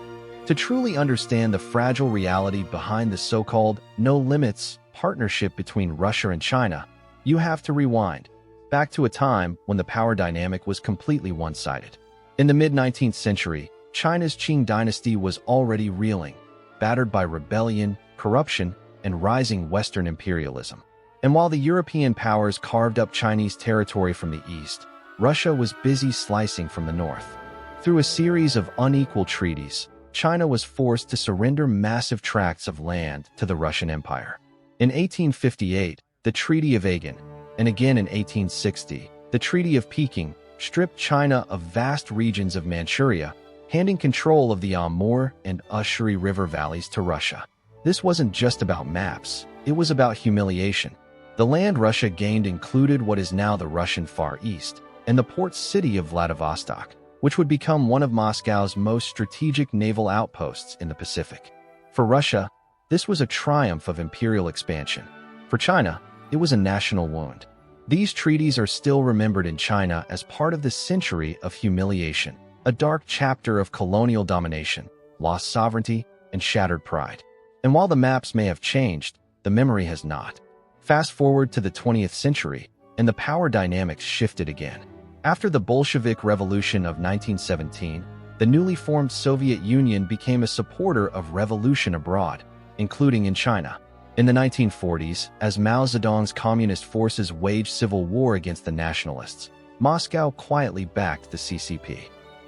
To truly understand the fragile reality behind the so-called no-limits partnership between Russia and China, you have to rewind back to a time when the power dynamic was completely one-sided. In the mid-19th century, China's Qing dynasty was already reeling, battered by rebellion, corruption, and rising Western imperialism. And while the European powers carved up Chinese territory from the east, Russia was busy slicing from the north. Through a series of unequal treaties, China was forced to surrender massive tracts of land to the Russian Empire. In 1858, the Treaty of Aachen, and again in 1860, the Treaty of Peking, stripped China of vast regions of Manchuria, handing control of the Amur and Ussuri River valleys to Russia. This wasn't just about maps, it was about humiliation. The land Russia gained included what is now the Russian Far East, and the port city of Vladivostok, which would become one of Moscow's most strategic naval outposts in the Pacific. For Russia, this was a triumph of imperial expansion. For China, it was a national wound. These treaties are still remembered in China as part of the century of humiliation, a dark chapter of colonial domination, lost sovereignty, and shattered pride. And while the maps may have changed, the memory has not. Fast forward to the 20th century, and the power dynamics shifted again. After the Bolshevik Revolution of 1917, the newly formed Soviet Union became a supporter of revolution abroad, including in China. In the 1940s, as Mao Zedong's communist forces waged civil war against the nationalists, Moscow quietly backed the CCP.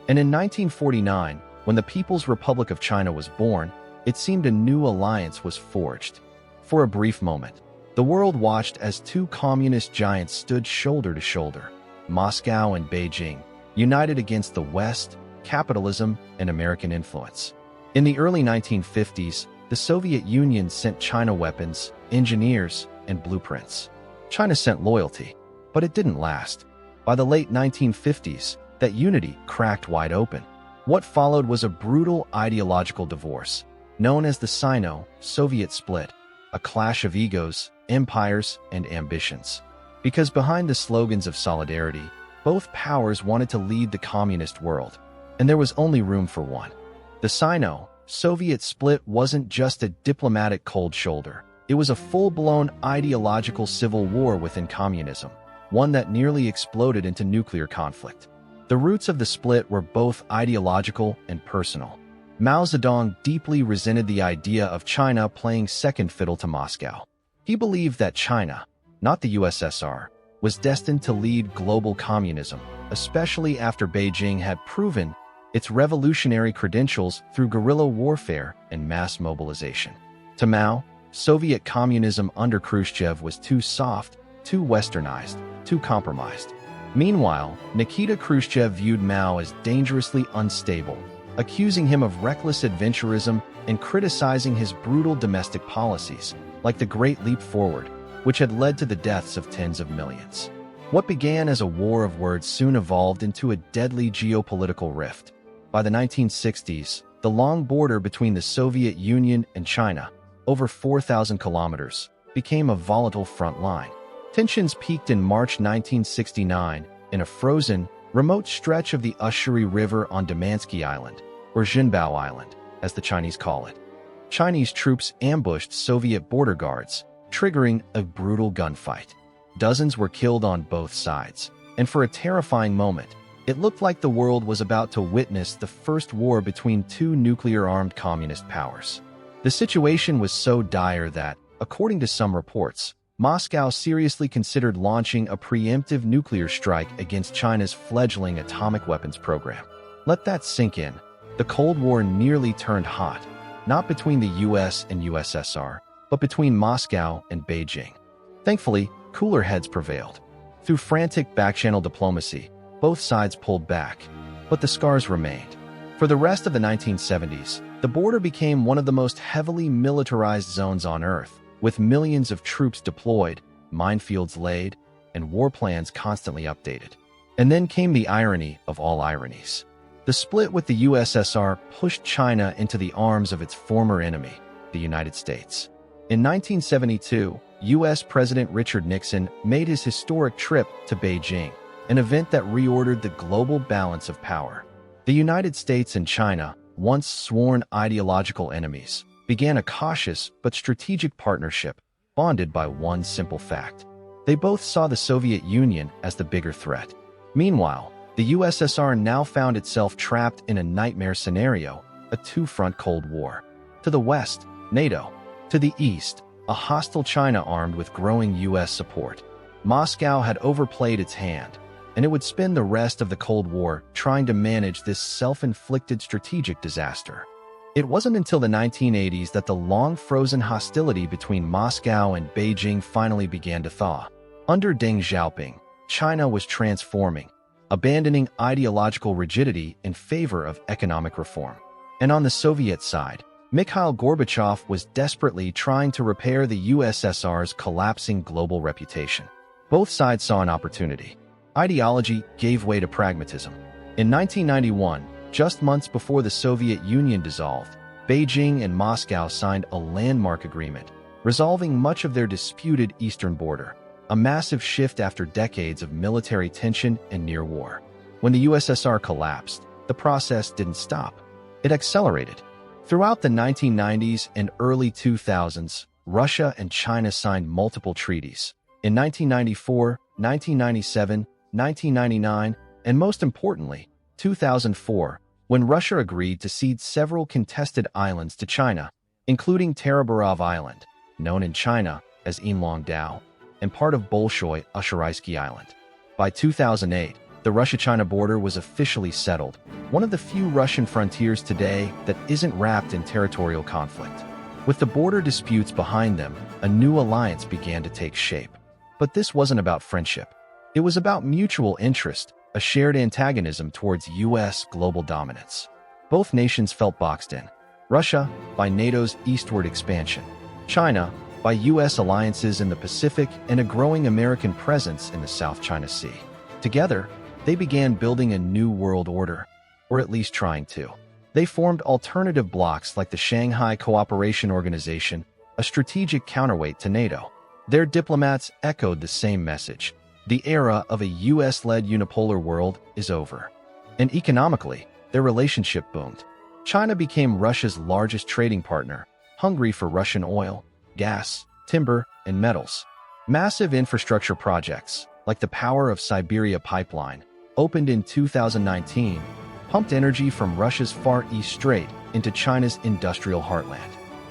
And in 1949, when the People's Republic of China was born, it seemed a new alliance was forged. For a brief moment, the world watched as two communist giants stood shoulder to shoulder, Moscow and Beijing, united against the West, capitalism, and American influence. In the early 1950s, the Soviet Union sent China weapons, engineers, and blueprints. China sent loyalty, but it didn't last. By the late 1950s, that unity cracked wide open. What followed was a brutal ideological divorce, known as the Sino-Soviet split, a clash of egos, empires, and ambitions. Because behind the slogans of solidarity, both powers wanted to lead the communist world, and there was only room for one. The Sino-Soviet split wasn't just a diplomatic cold shoulder. It was a full-blown ideological civil war within communism, one that nearly exploded into nuclear conflict. The roots of the split were both ideological and personal. Mao Zedong deeply resented the idea of China playing second fiddle to Moscow. He believed that China, not the USSR, was destined to lead global communism, especially after Beijing had proven its revolutionary credentials through guerrilla warfare and mass mobilization. To Mao, Soviet communism under Khrushchev was too soft, too westernized, too compromised. Meanwhile, Nikita Khrushchev viewed Mao as dangerously unstable, accusing him of reckless adventurism and criticizing his brutal domestic policies, like the Great Leap Forward, which had led to the deaths of tens of millions. What began as a war of words soon evolved into a deadly geopolitical rift. By the 1960s, the long border between the Soviet Union and China, over 4,000 kilometers, became a volatile front line. Tensions peaked in March 1969 in a frozen, remote stretch of the Ussuri River on Damansky Island, or Jinbao Island, as the Chinese call it. Chinese troops ambushed Soviet border guards, triggering a brutal gunfight. Dozens were killed on both sides, and for a terrifying moment, it looked like the world was about to witness the first war between two nuclear-armed communist powers. The situation was so dire that, according to some reports, Moscow seriously considered launching a preemptive nuclear strike against China's fledgling atomic weapons program. Let that sink in. The Cold War nearly turned hot, not between the US and USSR, but between Moscow and Beijing. Thankfully, cooler heads prevailed. Through frantic back-channel diplomacy, both sides pulled back, but the scars remained. For the rest of the 1970s, the border became one of the most heavily militarized zones on Earth, with millions of troops deployed, minefields laid, and war plans constantly updated. And then came the irony of all ironies. The split with the USSR pushed China into the arms of its former enemy, the United States. In 1972, U.S. President Richard Nixon made his historic trip to Beijing, an event that reordered the global balance of power. The United States and China, once sworn ideological enemies, began a cautious but strategic partnership, bonded by one simple fact. They both saw the Soviet Union as the bigger threat. Meanwhile, the USSR now found itself trapped in a nightmare scenario, a two-front Cold War. To the west, NATO. To the east, a hostile China armed with growing US support. Moscow had overplayed its hand, and it would spend the rest of the Cold War trying to manage this self-inflicted strategic disaster. It wasn't until the 1980s that the long-frozen hostility between Moscow and Beijing finally began to thaw. Under Deng Xiaoping, China was transforming, abandoning ideological rigidity in favor of economic reform. And on the Soviet side, Mikhail Gorbachev was desperately trying to repair the USSR's collapsing global reputation. Both sides saw an opportunity. Ideology gave way to pragmatism. In 1991, just months before the Soviet Union dissolved, Beijing and Moscow signed a landmark agreement, resolving much of their disputed eastern border, a massive shift after decades of military tension and near war. When the USSR collapsed, the process didn't stop. It accelerated. Throughout the 1990s and early 2000s, Russia and China signed multiple treaties. In 1994, 1997, 1999, and most importantly, 2004, when Russia agreed to cede several contested islands to China, including Tarabarov Island, known in China as Inlong Dao, and part of Bolshoi Ushuraisky Island. By 2008, the Russia-China border was officially settled, one of the few Russian frontiers today that isn't wrapped in territorial conflict. With the border disputes behind them, a new alliance began to take shape. But this wasn't about friendship. It was about mutual interest, a shared antagonism towards U.S. global dominance. Both nations felt boxed in. Russia, by NATO's eastward expansion. China, by U.S. alliances in the Pacific and a growing American presence in the South China Sea. Together, they began building a new world order, or at least trying to. They formed alternative blocs like the Shanghai Cooperation Organization, a strategic counterweight to NATO. Their diplomats echoed the same message. The era of a US-led unipolar world is over. And economically, their relationship boomed. China became Russia's largest trading partner, hungry for Russian oil, gas, timber, and metals. Massive infrastructure projects, like the Power of Siberia pipeline, opened in 2019, pumped energy from Russia's Far East Strait into China's industrial heartland.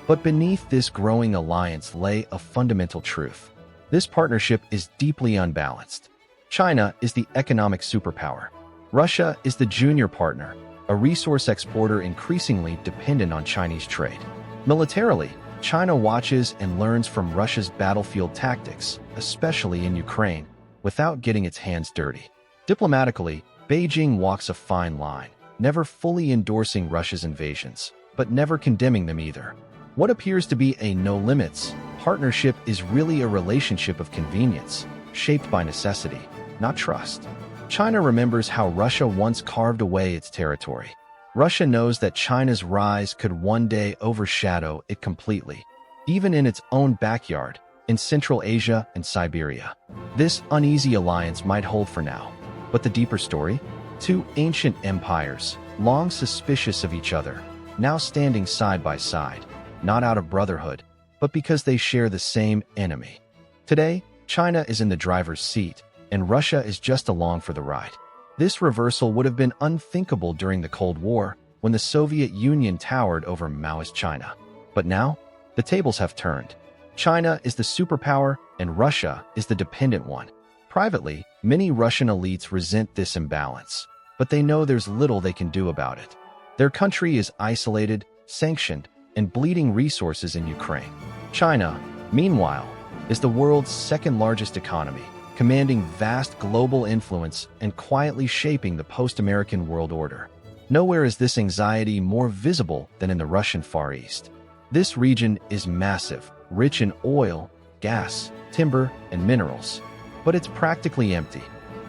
But beneath this growing alliance lay a fundamental truth. This partnership is deeply unbalanced. China is the economic superpower. Russia is the junior partner, a resource exporter increasingly dependent on Chinese trade. Militarily, China watches and learns from Russia's battlefield tactics, especially in Ukraine, without getting its hands dirty. Diplomatically, Beijing walks a fine line, never fully endorsing Russia's invasions, but never condemning them either. What appears to be a no-limits partnership is really a relationship of convenience, shaped by necessity, not trust. China remembers how Russia once carved away its territory. Russia knows that China's rise could one day overshadow it completely, even in its own backyard, in Central Asia and Siberia. This uneasy alliance might hold for now. But the deeper story? Two ancient empires, long suspicious of each other, now standing side by side. not out of brotherhood, but because they share the same enemy. Today, China is in the driver's seat, and Russia is just along for the ride. This reversal would have been unthinkable during the Cold War, when the Soviet Union towered over Maoist China. But now, the tables have turned. China is the superpower, and Russia is the dependent one. Privately, many Russian elites resent this imbalance, but they know there's little they can do about it. Their country is isolated, sanctioned, and bleeding resources in Ukraine. China, meanwhile, is the world's second-largest economy, commanding vast global influence and quietly shaping the post-American world order. Nowhere is this anxiety more visible than in the Russian Far East. This region is massive, rich in oil, gas, timber, and minerals, but it's practically empty.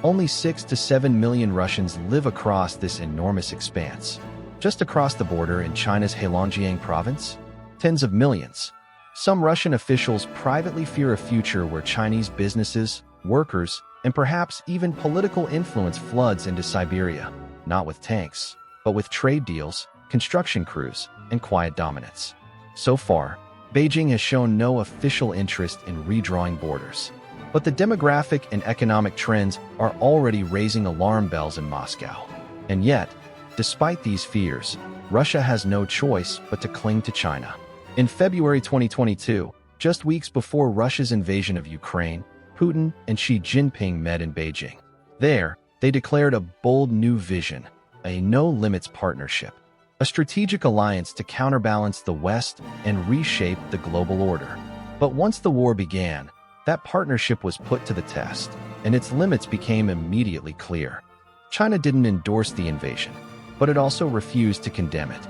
Only 6 to 7 million Russians live across this enormous expanse. Just across the border in China's Heilongjiang province, tens of millions. Some Russian officials privately fear a future where Chinese businesses, workers, and perhaps even political influence floods into Siberia, not with tanks, but with trade deals, construction crews, and quiet dominance. So far, Beijing has shown no official interest in redrawing borders. But the demographic and economic trends are already raising alarm bells in Moscow. And yet, despite these fears, Russia has no choice but to cling to China. In February 2022, just weeks before Russia's invasion of Ukraine, Putin and Xi Jinping met in Beijing. There, they declared a bold new vision, a no-limits partnership, a strategic alliance to counterbalance the West and reshape the global order. But once the war began, that partnership was put to the test, and its limits became immediately clear. China didn't endorse the invasion, but it also refused to condemn it.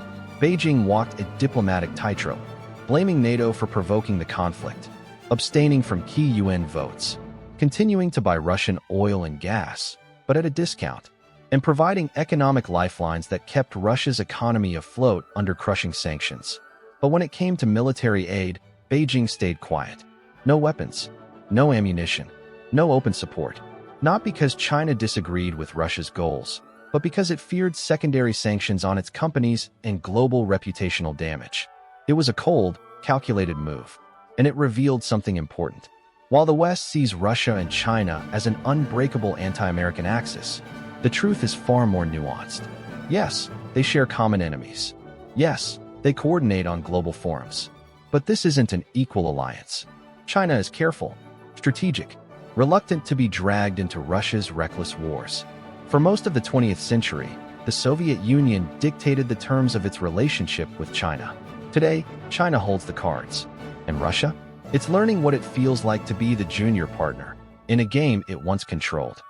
Beijing walked a diplomatic tightrope, blaming NATO for provoking the conflict, abstaining from key UN votes, continuing to buy Russian oil and gas, but at a discount, and providing economic lifelines that kept Russia's economy afloat under crushing sanctions. But when it came to military aid, Beijing stayed quiet. No weapons, no ammunition, no open support. Not because China disagreed with Russia's goals, but because it feared secondary sanctions on its companies and global reputational damage. It was a cold, calculated move, and it revealed something important. While the West sees Russia and China as an unbreakable anti-American axis, the truth is far more nuanced. Yes, they share common enemies. Yes, they coordinate on global forums. But this isn't an equal alliance. China is careful, strategic, reluctant to be dragged into Russia's reckless wars. For most of the 20th century, the Soviet Union dictated the terms of its relationship with China. Today, China holds the cards. And Russia? It's learning what it feels like to be the junior partner in a game it once controlled.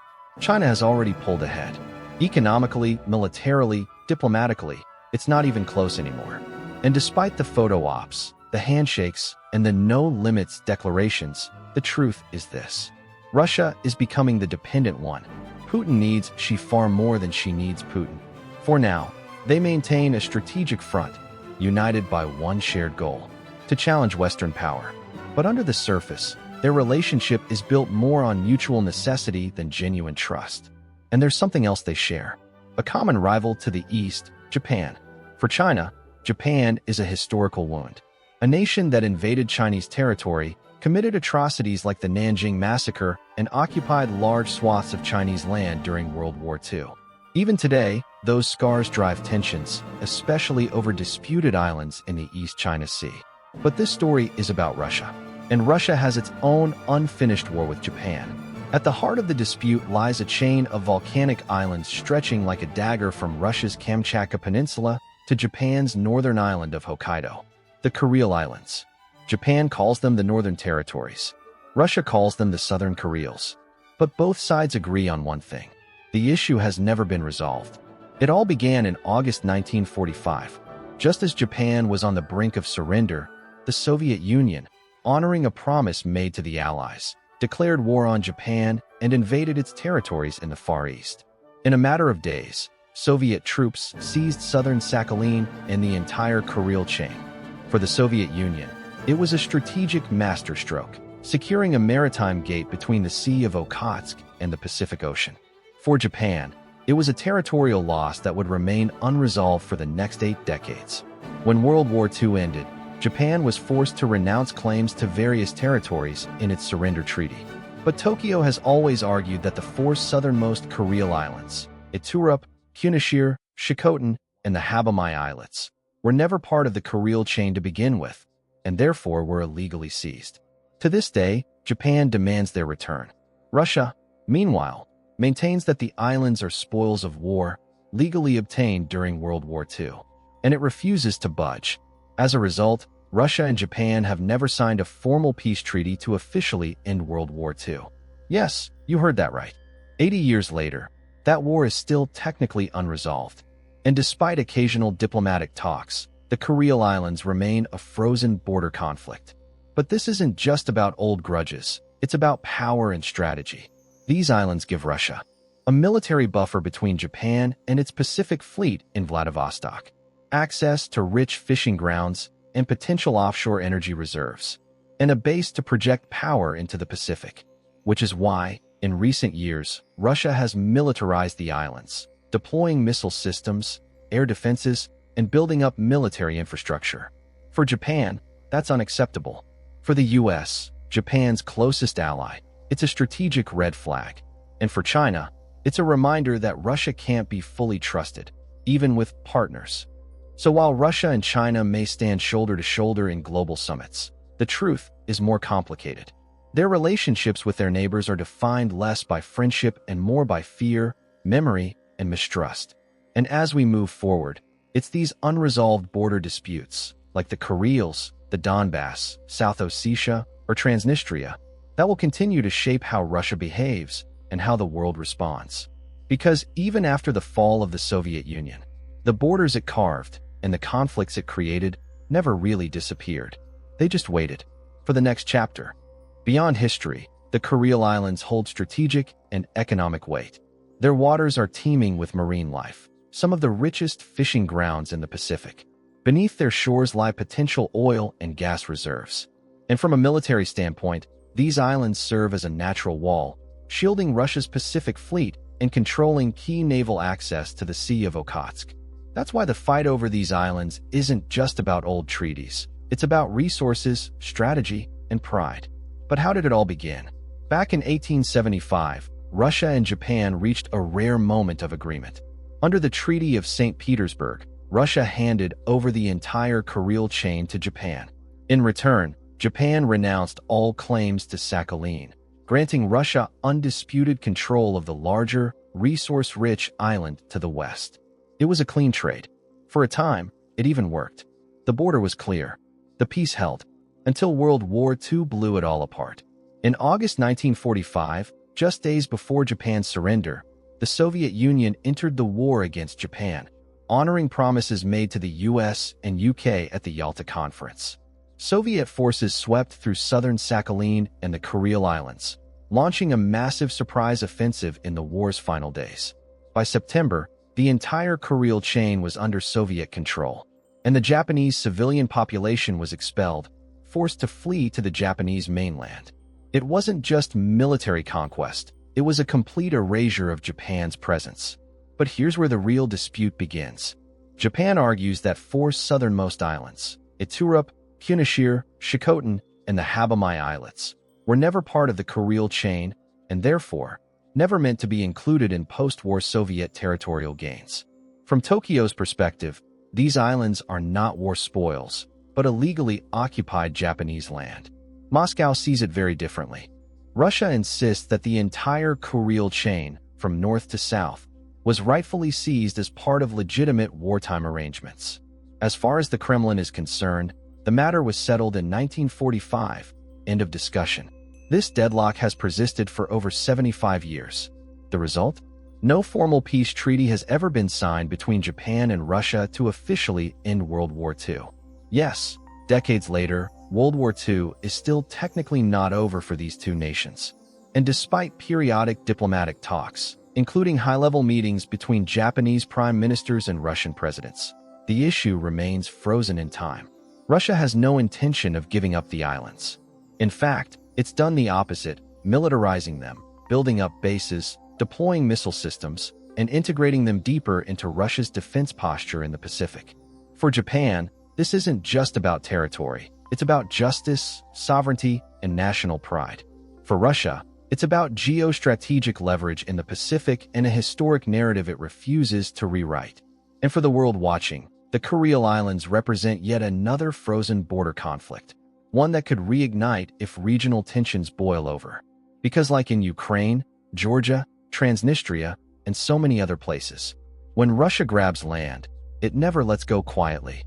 China has already pulled ahead. Economically, militarily, diplomatically, it's not even close anymore. And despite the photo ops, the handshakes, and the no-limits declarations, the truth is this. Russia is becoming the dependent one. Putin needs Xi far more than Xi needs Putin. For now, they maintain a strategic front, united by one shared goal, to challenge Western power. But under the surface, their relationship is built more on mutual necessity than genuine trust. And there's something else they share. A common rival to the east, Japan. For China, Japan is a historical wound. A nation that invaded Chinese territory, committed atrocities like the Nanjing Massacre, and occupied large swaths of Chinese land during World War II. Even today, those scars drive tensions, especially over disputed islands in the East China Sea. But this story is about Russia. And Russia has its own unfinished war with Japan. At the heart of the dispute lies a chain of volcanic islands stretching like a dagger from Russia's Kamchatka Peninsula to Japan's northern island of Hokkaido, the Kuril Islands. Japan calls them the Northern Territories. Russia calls them the Southern Kurils. But both sides agree on one thing. The issue has never been resolved. It all began in August 1945. Just as Japan was on the brink of surrender, the Soviet Union, honoring a promise made to the Allies, declared war on Japan and invaded its territories in the Far East. In a matter of days, Soviet troops seized southern Sakhalin and the entire Kuril chain. For the Soviet Union, it was a strategic masterstroke, securing a maritime gate between the Sea of Okhotsk and the Pacific Ocean. For Japan, it was a territorial loss that would remain unresolved for the next 8 decades. When World War II ended, Japan was forced to renounce claims to various territories in its surrender treaty. But Tokyo has always argued that the four southernmost Kuril Islands, Iturup, Kunashir, Shikotan, and the Habamai Islets, were never part of the Kuril chain to begin with, and therefore were illegally seized. To this day, Japan demands their return. Russia, meanwhile, maintains that the islands are spoils of war, legally obtained during World War II, and it refuses to budge. As a result, Russia and Japan have never signed a formal peace treaty to officially end World War II. Yes, you heard that right. 80 years later, that war is still technically unresolved. And despite occasional diplomatic talks, the Kuril Islands remain a frozen border conflict. But this isn't just about old grudges, it's about power and strategy. These islands give Russia a military buffer between Japan and its Pacific Fleet in Vladivostok, access to rich fishing grounds and potential offshore energy reserves, and a base to project power into the Pacific. Which is why, in recent years, Russia has militarized the islands, deploying missile systems, air defenses, and building up military infrastructure. For Japan, that's unacceptable. For the US, Japan's closest ally, it's a strategic red flag. And for China, it's a reminder that Russia can't be fully trusted, even with partners. So while Russia and China may stand shoulder to shoulder in global summits, the truth is more complicated. Their relationships with their neighbors are defined less by friendship and more by fear, memory, and mistrust. And as we move forward, it's these unresolved border disputes, like the Kurils, the Donbass, South Ossetia, or Transnistria, that will continue to shape how Russia behaves and how the world responds. Because even after the fall of the Soviet Union, the borders it carved and the conflicts it created never really disappeared. They just waited for the next chapter. Beyond history, the Kuril Islands hold strategic and economic weight. Their waters are teeming with marine life, some of the richest fishing grounds in the Pacific. Beneath their shores lie potential oil and gas reserves. And from a military standpoint, these islands serve as a natural wall, shielding Russia's Pacific Fleet and controlling key naval access to the Sea of Okhotsk. That's why the fight over these islands isn't just about old treaties. It's about resources, strategy, and pride. But how did it all begin? Back in 1875, Russia and Japan reached a rare moment of agreement. Under the Treaty of St. Petersburg, Russia handed over the entire Kuril chain to Japan. In return, Japan renounced all claims to Sakhalin, granting Russia undisputed control of the larger, resource-rich island to the west. It was a clean trade. For a time, it even worked. The border was clear. The peace held, until World War II blew it all apart. In August 1945, just days before Japan's surrender, the Soviet Union entered the war against Japan, honoring promises made to the US and UK at the Yalta Conference. Soviet forces swept through southern Sakhalin and the Kuril Islands, launching a massive surprise offensive in the war's final days. By September, the entire Kuril chain was under Soviet control, and the Japanese civilian population was expelled, forced to flee to the Japanese mainland. It wasn't just military conquest, it was a complete erasure of Japan's presence. But here's where the real dispute begins. Japan argues that four southernmost islands, Iturup, Kunashir, Shikotan, and the Habamai Islets, were never part of the Kuril chain and therefore never meant to be included in post-war Soviet territorial gains. From Tokyo's perspective, these islands are not war spoils, but illegally occupied Japanese land. Moscow sees it very differently. Russia insists that the entire Kuril chain, from north to south, was rightfully seized as part of legitimate wartime arrangements. As far as the Kremlin is concerned, the matter was settled in 1945. End of discussion. This deadlock has persisted for over 75 years. The result? No formal peace treaty has ever been signed between Japan and Russia to officially end World War II. Yes, decades later, World War II is still technically not over for these two nations. And despite periodic diplomatic talks, including high-level meetings between Japanese prime ministers and Russian presidents, the issue remains frozen in time. Russia has no intention of giving up the islands. In fact, it's done the opposite, militarizing them, building up bases, deploying missile systems, and integrating them deeper into Russia's defense posture in the Pacific. For Japan, This isn't just about territory. It's about justice, sovereignty, and national pride. For Russia, it's about geostrategic leverage in the Pacific and a historic narrative it refuses to rewrite. And for the world watching, the Kuril Islands represent yet another frozen border conflict, one that could reignite if regional tensions boil over. Because like in Ukraine, Georgia, Transnistria, and so many other places, when Russia grabs land, it never lets go quietly.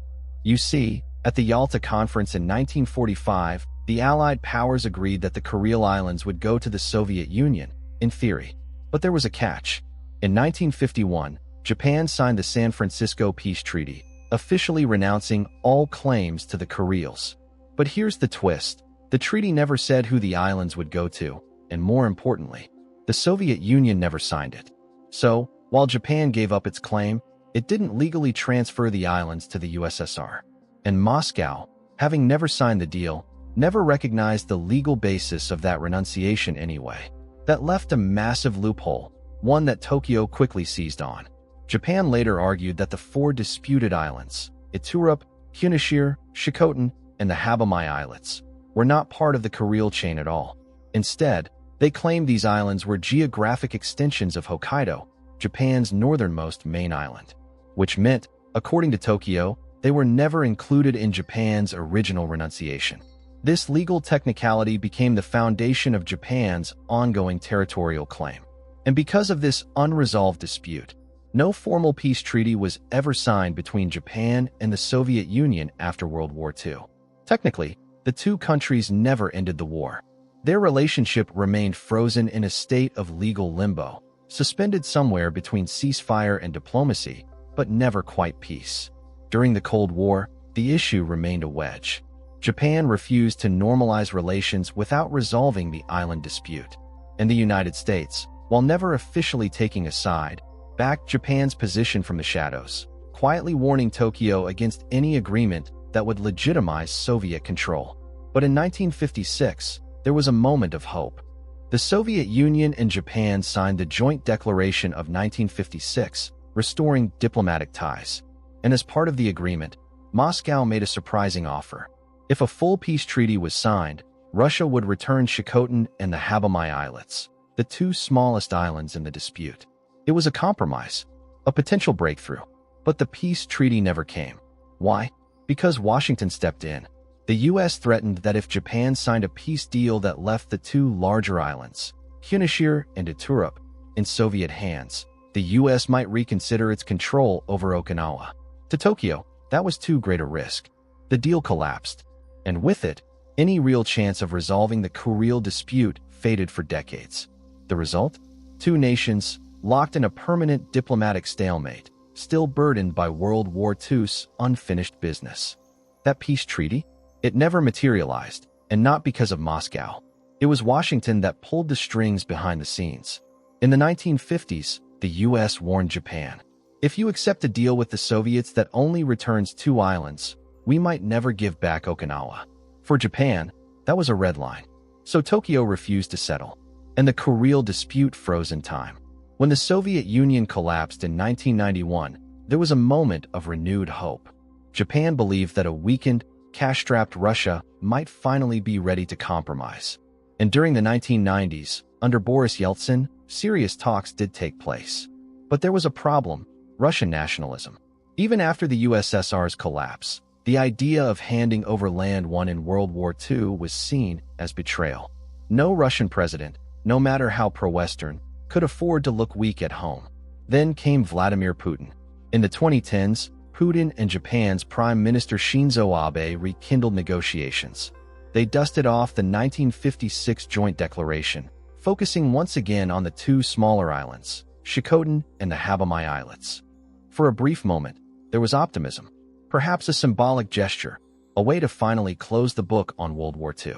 You see, at the Yalta Conference in 1945, the Allied powers agreed that the Kuril Islands would go to the Soviet Union, in theory. But there was a catch. In 1951, Japan signed the San Francisco Peace Treaty, officially renouncing all claims to the Kurils. But here's the twist. The treaty never said who the islands would go to, and more importantly, the Soviet Union never signed it. So, while Japan gave up its claim, it didn't legally transfer the islands to the USSR. And Moscow, having never signed the deal, never recognized the legal basis of that renunciation anyway. That left a massive loophole, one that Tokyo quickly seized on. Japan later argued that the four disputed islands, Iturup, Kunashir, Shikotan, and the Habamai Islets, were not part of the Kuril chain at all. Instead, they claimed these islands were geographic extensions of Hokkaido, Japan's northernmost main island, which meant, according to Tokyo, they were never included in Japan's original renunciation. This legal technicality became the foundation of Japan's ongoing territorial claim. And because of this unresolved dispute, no formal peace treaty was ever signed between Japan and the Soviet Union after World War II. Technically, the two countries never ended the war. Their relationship remained frozen in a state of legal limbo, suspended somewhere between ceasefire and diplomacy, but never quite peace. During the Cold War, the issue remained a wedge. Japan refused to normalize relations without resolving the island dispute. And the United States, while never officially taking a side, backed Japan's position from the shadows, quietly warning Tokyo against any agreement that would legitimize Soviet control. But in 1956, there was a moment of hope. The Soviet Union and Japan signed the Joint Declaration of 1956, restoring diplomatic ties. And as part of the agreement, Moscow made a surprising offer. If a full peace treaty was signed, Russia would return Shikotan and the Habamai Islets, the two smallest islands in the dispute. It was a compromise, a potential breakthrough. But the peace treaty never came. Why? Because Washington stepped in. The U.S. threatened that if Japan signed a peace deal that left the two larger islands, Kunashir and Iturup, in Soviet hands, the U.S. might reconsider its control over Okinawa. To Tokyo, that was too great a risk. The deal collapsed. And with it, any real chance of resolving the Kuril dispute faded for decades. The result? Two nations, locked in a permanent diplomatic stalemate, still burdened by World War II's unfinished business. That peace treaty? It never materialized, and not because of Moscow. It was Washington that pulled the strings behind the scenes. In the 1950s, the U.S. warned Japan, if you accept a deal with the Soviets that only returns two islands, we might never give back Okinawa. For Japan, that was a red line. So Tokyo refused to settle, and the Kuril dispute froze in time. When the Soviet Union collapsed in 1991, there was a moment of renewed hope. Japan believed that a weakened, cash-strapped Russia might finally be ready to compromise. And during the 1990s, under Boris Yeltsin, serious talks did take place. But there was a problem: Russian nationalism. Even after the USSR's collapse, the idea of handing over land won in World War II was seen as betrayal. No Russian president, no matter how pro-Western, could afford to look weak at home. Then came Vladimir Putin. In the 2010s, Putin and Japan's Prime Minister Shinzo Abe rekindled negotiations. They dusted off the 1956 Joint Declaration, focusing once again on the two smaller islands, Shikotan and the Habamai Islets. For a brief moment, there was optimism, perhaps a symbolic gesture, a way to finally close the book on World War II.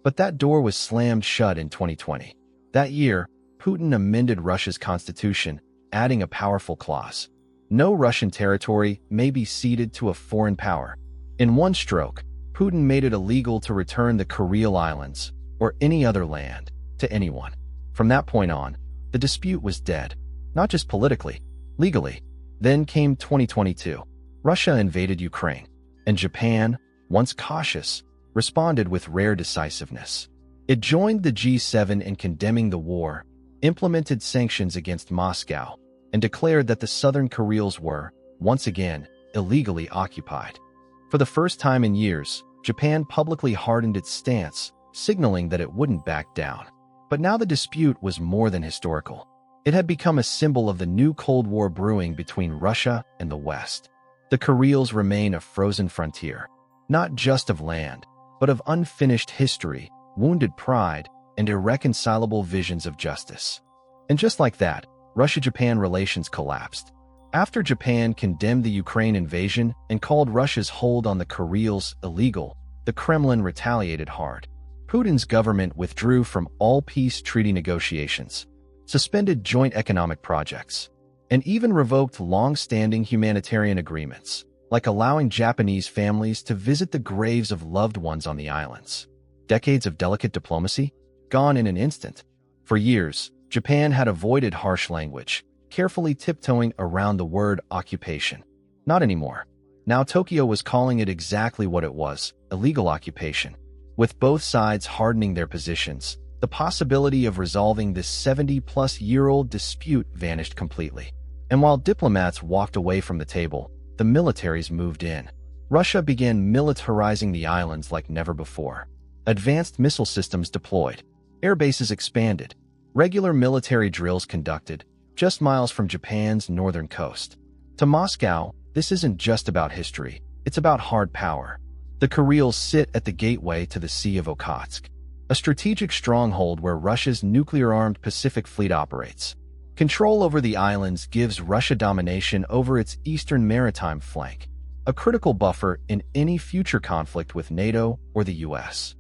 But that door was slammed shut in 2020. That year, Putin amended Russia's constitution, adding a powerful clause: no Russian territory may be ceded to a foreign power. In one stroke, Putin made it illegal to return the Kuril Islands, or any other land, to anyone. From that point on, the dispute was dead, not just politically, legally. Then came 2022. Russia invaded Ukraine. And Japan, once cautious, responded with rare decisiveness. It joined the G7 in condemning the war, implemented sanctions against Moscow, and declared that the southern Kurils were, once again, illegally occupied. For the first time in years, Japan publicly hardened its stance, signaling that it wouldn't back down. But now the dispute was more than historical. It had become a symbol of the new Cold War brewing between Russia and the West. The Kurils remain a frozen frontier, not just of land, but of unfinished history, wounded pride, and irreconcilable visions of justice. And just like that, Russia-Japan relations collapsed. After Japan condemned the Ukraine invasion and called Russia's hold on the Kurils illegal, the Kremlin retaliated hard. Putin's government withdrew from all peace treaty negotiations, suspended joint economic projects, and even revoked long-standing humanitarian agreements, like allowing Japanese families to visit the graves of loved ones on the islands. Decades of delicate diplomacy? Gone in an instant. For years, Japan had avoided harsh language, carefully tiptoeing around the word occupation. Not anymore. Now Tokyo was calling it exactly what it was, illegal occupation. With both sides hardening their positions, the possibility of resolving this 70-plus-year-old dispute vanished completely. And while diplomats walked away from the table, the militaries moved in. Russia began militarizing the islands like never before. Advanced missile systems deployed. Air bases expanded. Regular military drills conducted, just miles from Japan's northern coast. To Moscow, this isn't just about history, it's about hard power. The Kurils sit at the gateway to the Sea of Okhotsk, a strategic stronghold where Russia's nuclear-armed Pacific Fleet operates. Control over the islands gives Russia domination over its eastern maritime flank, a critical buffer in any future conflict with NATO or the US.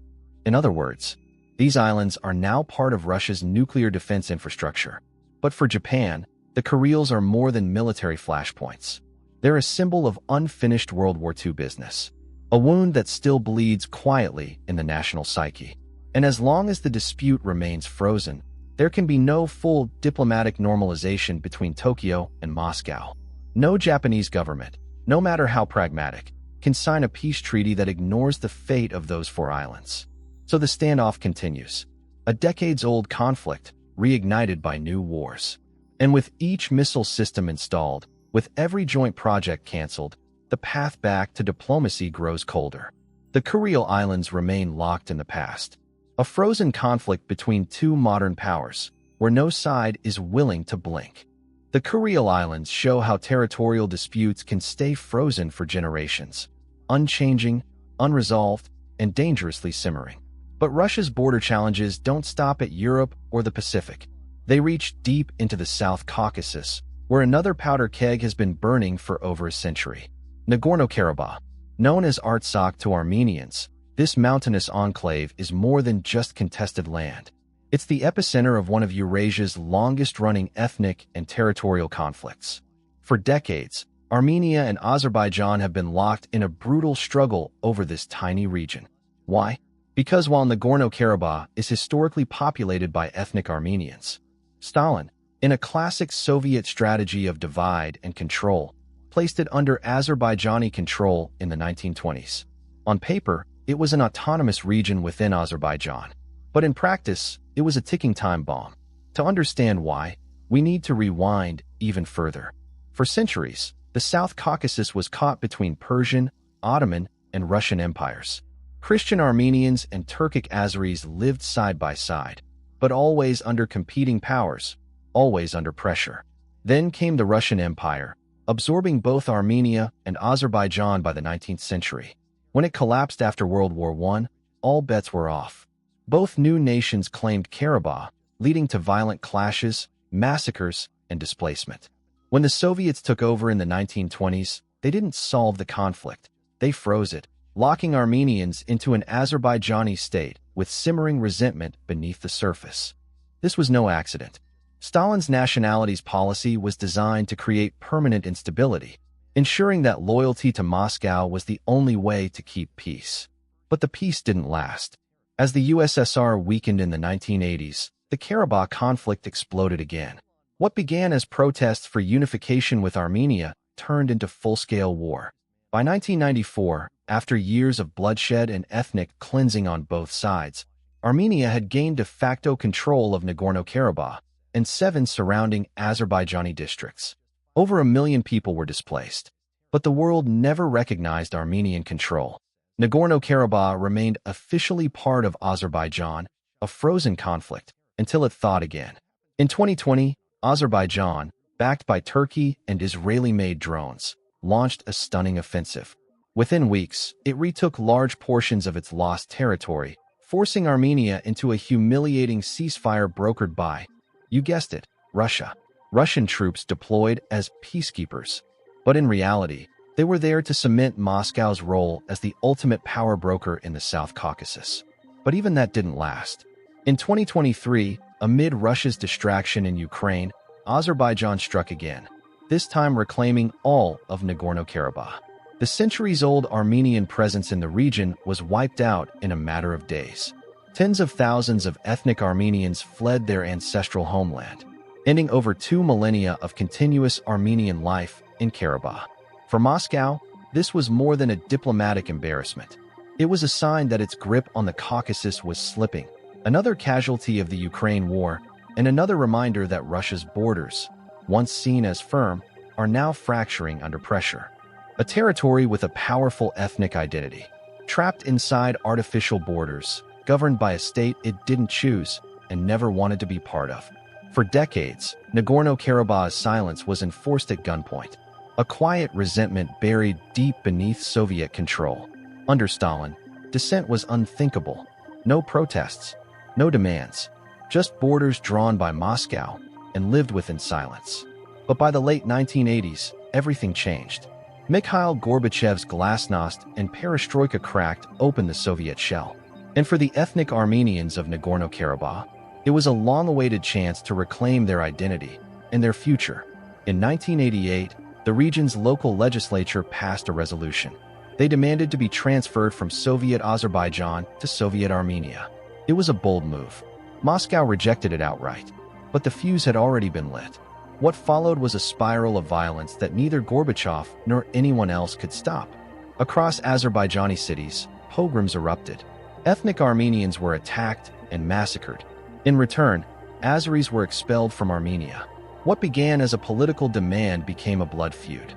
In other words, these islands are now part of Russia's nuclear defense infrastructure. But for Japan, the Kurils are more than military flashpoints. They're a symbol of unfinished World War II business, a wound that still bleeds quietly in the national psyche. And as long as the dispute remains frozen, there can be no full diplomatic normalization between Tokyo and Moscow. No Japanese government, no matter how pragmatic, can sign a peace treaty that ignores the fate of those four islands. So the standoff continues, a decades-old conflict reignited by new wars. And with each missile system installed, with every joint project canceled, the path back to diplomacy grows colder. The Kuril Islands remain locked in the past, a frozen conflict between two modern powers, where no side is willing to blink. The Kuril Islands show how territorial disputes can stay frozen for generations, unchanging, unresolved, and dangerously simmering. But Russia's border challenges don't stop at Europe or the Pacific. They reach deep into the South Caucasus, where another powder keg has been burning for over a century. Nagorno-Karabakh, known as Artsakh to Armenians, this mountainous enclave is more than just contested land. It's the epicenter of one of Eurasia's longest-running ethnic and territorial conflicts. For decades, Armenia and Azerbaijan have been locked in a brutal struggle over this tiny region. Why? Because while Nagorno-Karabakh is historically populated by ethnic Armenians, Stalin, in a classic Soviet strategy of divide and control, placed it under Azerbaijani control in the 1920s. On paper, it was an autonomous region within Azerbaijan, but in practice, it was a ticking time bomb. To understand why, we need to rewind even further. For centuries, the South Caucasus was caught between Persian, Ottoman, and Russian empires. Christian Armenians and Turkic Azeris lived side by side, but always under competing powers, always under pressure. Then came the Russian Empire, absorbing both Armenia and Azerbaijan by the 19th century. When it collapsed after World War I, all bets were off. Both new nations claimed Karabakh, leading to violent clashes, massacres, and displacement. When the Soviets took over in the 1920s, they didn't solve the conflict. They froze it, locking Armenians into an Azerbaijani state with simmering resentment beneath the surface. This was no accident. Stalin's nationalities policy was designed to create permanent instability, ensuring that loyalty to Moscow was the only way to keep peace. But the peace didn't last. As the USSR weakened in the 1980s, the Karabakh conflict exploded again. What began as protests for unification with Armenia turned into full-scale war. By 1994, After years of bloodshed and ethnic cleansing on both sides, Armenia had gained de facto control of Nagorno-Karabakh and 7 surrounding Azerbaijani districts. Over 1 million people were displaced, but the world never recognized Armenian control. Nagorno-Karabakh remained officially part of Azerbaijan, a frozen conflict, until it thawed again. In 2020, Azerbaijan, backed by Turkey and Israeli-made drones, launched a stunning offensive. Within weeks, it retook large portions of its lost territory, forcing Armenia into a humiliating ceasefire brokered by, you guessed it, Russia. Russian troops deployed as peacekeepers. But in reality, they were there to cement Moscow's role as the ultimate power broker in the South Caucasus. But even that didn't last. In 2023, amid Russia's distraction in Ukraine, Azerbaijan struck again, this time reclaiming all of Nagorno-Karabakh. The centuries-old Armenian presence in the region was wiped out in a matter of days. Tens of thousands of ethnic Armenians fled their ancestral homeland, ending over 2 millennia of continuous Armenian life in Karabakh. For Moscow, this was more than a diplomatic embarrassment. It was a sign that its grip on the Caucasus was slipping, another casualty of the Ukraine war, and another reminder that Russia's borders, once seen as firm, are now fracturing under pressure. A territory with a powerful ethnic identity, trapped inside artificial borders, governed by a state it didn't choose and never wanted to be part of. For decades, Nagorno-Karabakh's silence was enforced at gunpoint, a quiet resentment buried deep beneath Soviet control. Under Stalin, dissent was unthinkable. No protests, no demands, just borders drawn by Moscow and lived with in silence. But by the late 1980s, everything changed. Mikhail Gorbachev's glasnost and perestroika cracked open the Soviet shell. And for the ethnic Armenians of Nagorno-Karabakh, it was a long-awaited chance to reclaim their identity and their future. In 1988, the region's local legislature passed a resolution. They demanded to be transferred from Soviet Azerbaijan to Soviet Armenia. It was a bold move. Moscow rejected it outright, but the fuse had already been lit. What followed was a spiral of violence that neither Gorbachev nor anyone else could stop. Across Azerbaijani cities, pogroms erupted. Ethnic Armenians were attacked and massacred. In return, Azeris were expelled from Armenia. What began as a political demand became a blood feud.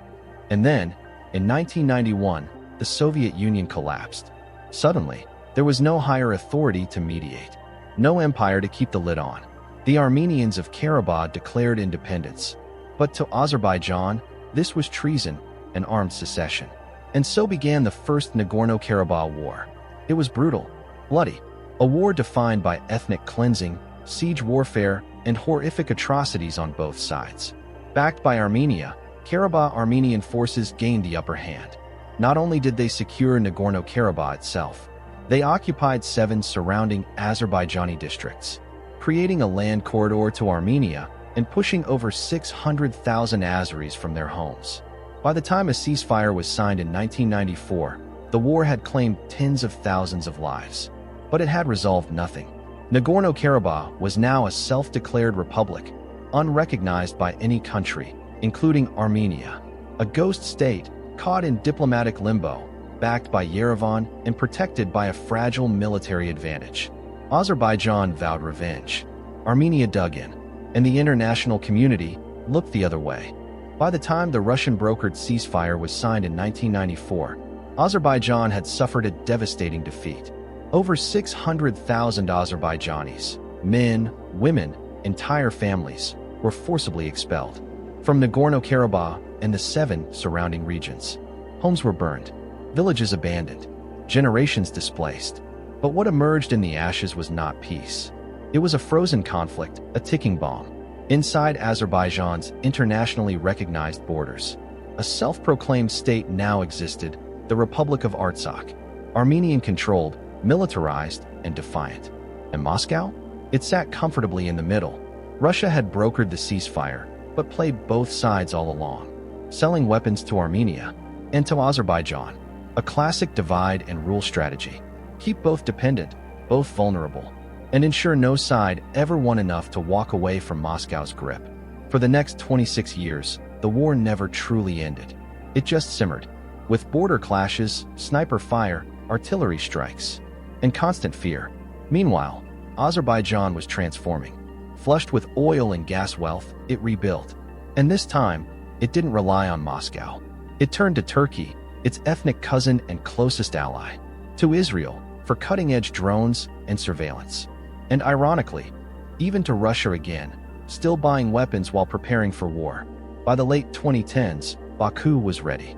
And then, in 1991, the Soviet Union collapsed. Suddenly, there was no higher authority to mediate, no empire to keep the lid on. The Armenians of Karabakh declared independence. But to Azerbaijan, this was treason and armed secession. And so began the First Nagorno-Karabakh War. It was brutal, bloody, a war defined by ethnic cleansing, siege warfare, and horrific atrocities on both sides. Backed by Armenia, Karabakh Armenian forces gained the upper hand. Not only did they secure Nagorno-Karabakh itself, they occupied 7 surrounding Azerbaijani districts, creating a land corridor to Armenia and pushing over 600,000 Azeris from their homes. By the time a ceasefire was signed in 1994, the war had claimed tens of thousands of lives. But it had resolved nothing. Nagorno-Karabakh was now a self-declared republic, unrecognized by any country, including Armenia, a ghost state caught in diplomatic limbo, backed by Yerevan and protected by a fragile military advantage. Azerbaijan vowed revenge. Armenia dug in, and the international community looked the other way. By the time the Russian-brokered ceasefire was signed in 1994, Azerbaijan had suffered a devastating defeat. Over 600,000 Azerbaijanis, men, women, entire families, were forcibly expelled from Nagorno-Karabakh and the 7 surrounding regions. Homes were burned, villages abandoned, generations displaced. But what emerged in the ashes was not peace. It was a frozen conflict, a ticking bomb. Inside Azerbaijan's internationally recognized borders, a self-proclaimed state now existed, the Republic of Artsakh, Armenian-controlled, militarized, and defiant. And Moscow? It sat comfortably in the middle. Russia had brokered the ceasefire, but played both sides all along, selling weapons to Armenia and to Azerbaijan, a classic divide-and-rule strategy. Keep both dependent, both vulnerable, and ensure no side ever won enough to walk away from Moscow's grip. For the next 26 years, the war never truly ended. It just simmered, with border clashes, sniper fire, artillery strikes, and constant fear. Meanwhile, Azerbaijan was transforming. Flushed with oil and gas wealth, it rebuilt. And this time, it didn't rely on Moscow. It turned to Turkey, its ethnic cousin and closest ally, to Israel for cutting-edge drones and surveillance. And ironically, even to Russia again, still buying weapons while preparing for war. By the late 2010s, Baku was ready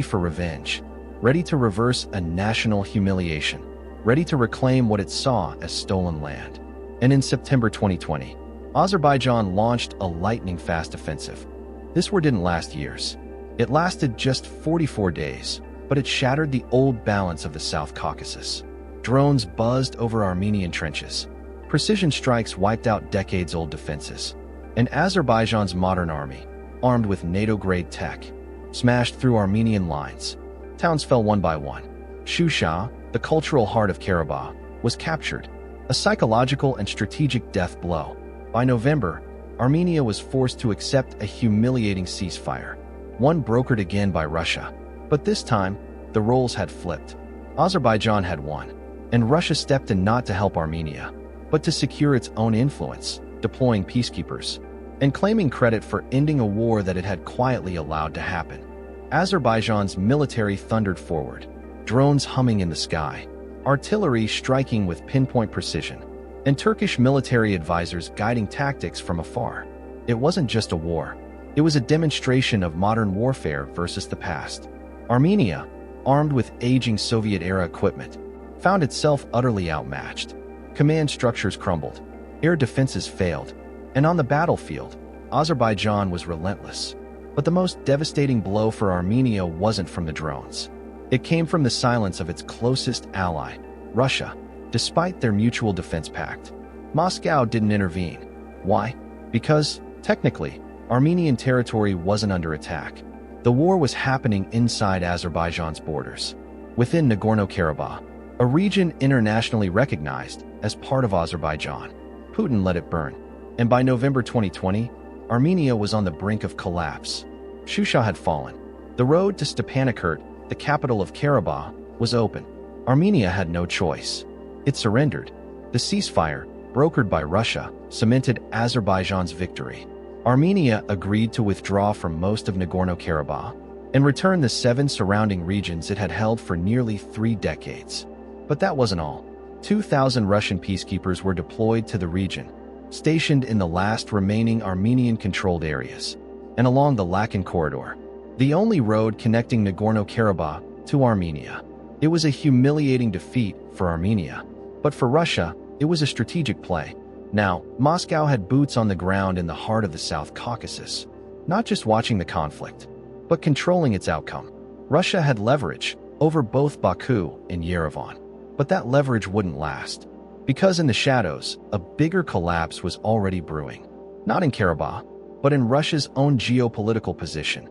for revenge, ready to reverse a national humiliation, ready to reclaim what it saw as stolen land. And in September 2020, Azerbaijan launched a lightning-fast offensive. This war didn't last years. It lasted just 44 days, but it shattered the old balance of the South Caucasus. Drones buzzed over Armenian trenches. Precision strikes wiped out decades-old defenses. And Azerbaijan's modern army, armed with NATO-grade tech, smashed through Armenian lines. Towns fell one by one. Shusha, the cultural heart of Karabakh, was captured, a psychological and strategic death blow. By November, Armenia was forced to accept a humiliating ceasefire, one brokered again by Russia. But this time, the roles had flipped. Azerbaijan had won, and Russia stepped in not to help Armenia, but to secure its own influence, deploying peacekeepers, and claiming credit for ending a war that it had quietly allowed to happen. Azerbaijan's military thundered forward, drones humming in the sky, artillery striking with pinpoint precision, and Turkish military advisors guiding tactics from afar. It wasn't just a war. It was a demonstration of modern warfare versus the past. Armenia, armed with aging Soviet-era equipment, found itself utterly outmatched. Command structures crumbled, air defenses failed, and on the battlefield, Azerbaijan was relentless. But the most devastating blow for Armenia wasn't from the drones. It came from the silence of its closest ally, Russia. Despite their mutual defense pact, Moscow didn't intervene. Why? Because, technically, Armenian territory wasn't under attack. The war was happening inside Azerbaijan's borders, within Nagorno-Karabakh, a region internationally recognized as part of Azerbaijan. Putin let it burn, and by November 2020, Armenia was on the brink of collapse. Shusha had fallen. The road to Stepanakert, the capital of Karabakh, was open. Armenia had no choice. It surrendered. The ceasefire, brokered by Russia, cemented Azerbaijan's victory. Armenia agreed to withdraw from most of Nagorno-Karabakh and return the 7 surrounding regions it had held for nearly 3 decades. But that wasn't all. 2,000 Russian peacekeepers were deployed to the region, stationed in the last remaining Armenian-controlled areas, and along the Lakan corridor, the only road connecting Nagorno-Karabakh to Armenia. It was a humiliating defeat for Armenia, but for Russia, it was a strategic play. Now, Moscow had boots on the ground in the heart of the South Caucasus, not just watching the conflict, but controlling its outcome. Russia had leverage over both Baku and Yerevan, but that leverage wouldn't last, because in the shadows, a bigger collapse was already brewing. Not in Karabakh, but in Russia's own geopolitical position.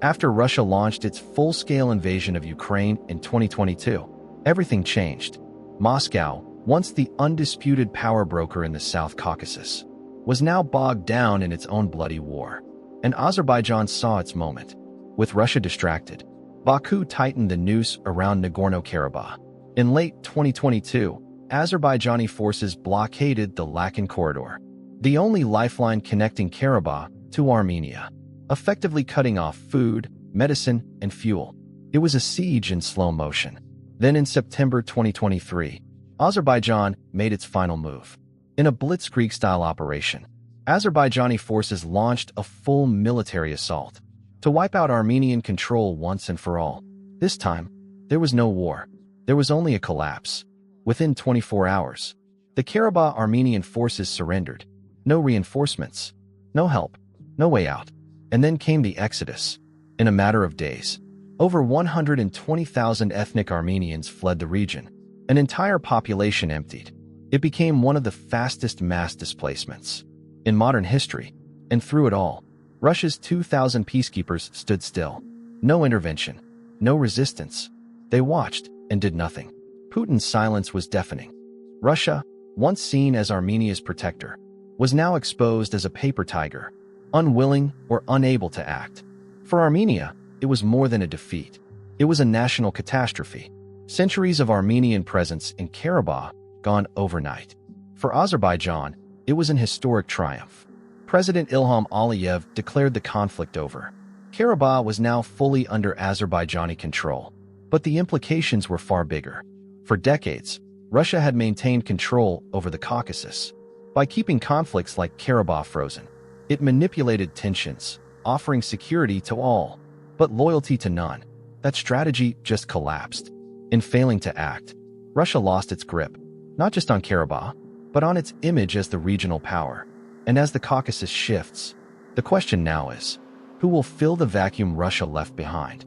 After Russia launched its full-scale invasion of Ukraine in 2022, everything changed. Moscow, once the undisputed power broker in the South Caucasus, was now bogged down in its own bloody war. And Azerbaijan saw its moment. With Russia distracted, Baku tightened the noose around Nagorno-Karabakh. In late 2022, Azerbaijani forces blockaded the Lakan corridor, the only lifeline connecting Karabakh to Armenia, effectively cutting off food, medicine, and fuel. It was a siege in slow motion. Then in September 2023, Azerbaijan made its final move. In a blitzkrieg-style operation, Azerbaijani forces launched a full military assault to wipe out Armenian control once and for all. This time, there was no war. There was only a collapse. Within 24 hours, the Karabakh Armenian forces surrendered. No reinforcements, no help, no way out. And then came the exodus. In a matter of days, over 120,000 ethnic Armenians fled the region. An entire population emptied. It became one of the fastest mass displacements in modern history. And through it all, Russia's 2,000 peacekeepers stood still. No intervention, no resistance. They watched and did nothing. Putin's silence was deafening. Russia, once seen as Armenia's protector, was now exposed as a paper tiger, unwilling or unable to act. For Armenia, it was more than a defeat. It was a national catastrophe. Centuries of Armenian presence in Karabakh gone overnight. For Azerbaijan, it was an historic triumph. President Ilham Aliyev declared the conflict over. Karabakh was now fully under Azerbaijani control. But the implications were far bigger. For decades, Russia had maintained control over the Caucasus. By keeping conflicts like Karabakh frozen, it manipulated tensions, offering security to all, but loyalty to none. That strategy just collapsed. In failing to act, Russia lost its grip, not just on Karabakh, but on its image as the regional power. And as the Caucasus shifts, the question now is, who will fill the vacuum Russia left behind?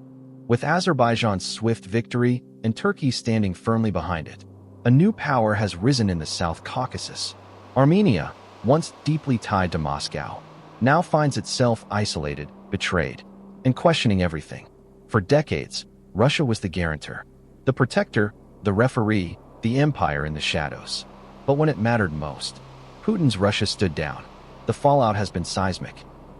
With Azerbaijan's swift victory and Turkey standing firmly behind it, a new power has risen in the South Caucasus. Armenia, once deeply tied to Moscow, now finds itself isolated, betrayed, and questioning everything. For decades, Russia was the guarantor, the protector, the referee, the empire in the shadows. But when it mattered most, Putin's Russia stood down. The fallout has been seismic.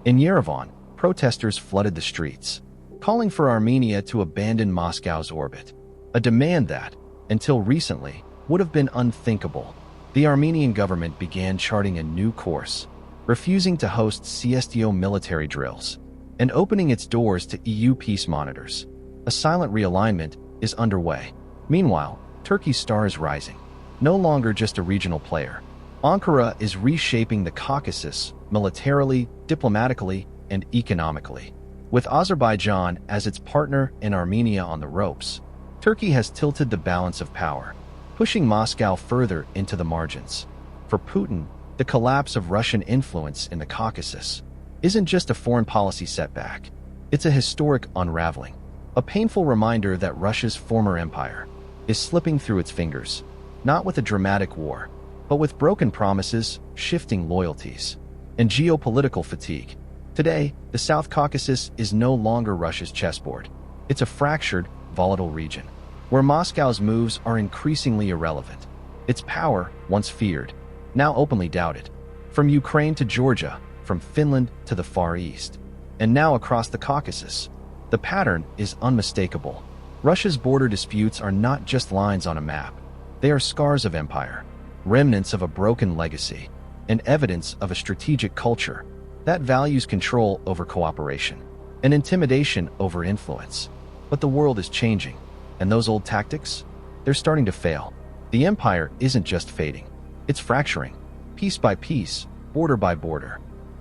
In Yerevan, protesters flooded the streets, calling for Armenia to abandon Moscow's orbit, a demand that, until recently, would have been unthinkable. The Armenian government began charting a new course, refusing to host CSTO military drills, and opening its doors to EU peace monitors. A silent realignment is underway. Meanwhile, Turkey's star is rising, no longer just a regional player. Ankara is reshaping the Caucasus militarily, diplomatically, and economically. With Azerbaijan as its partner and Armenia on the ropes, Turkey has tilted the balance of power, pushing Moscow further into the margins. For Putin, the collapse of Russian influence in the Caucasus isn't just a foreign policy setback. It's a historic unraveling, a painful reminder that Russia's former empire is slipping through its fingers, not with a dramatic war, but with broken promises, shifting loyalties, and geopolitical fatigue. Today, the South Caucasus is no longer Russia's chessboard. It's a fractured, volatile region, where Moscow's moves are increasingly irrelevant. Its power, once feared, now openly doubted. From Ukraine to Georgia, from Finland to the Far East, and now across the Caucasus, the pattern is unmistakable. Russia's border disputes are not just lines on a map. They are scars of empire, remnants of a broken legacy, and evidence of a strategic culture that values control over cooperation and intimidation over influence. But the world is changing, and those old tactics, they're starting to fail. The empire isn't just fading, it's fracturing, piece by piece, border by border.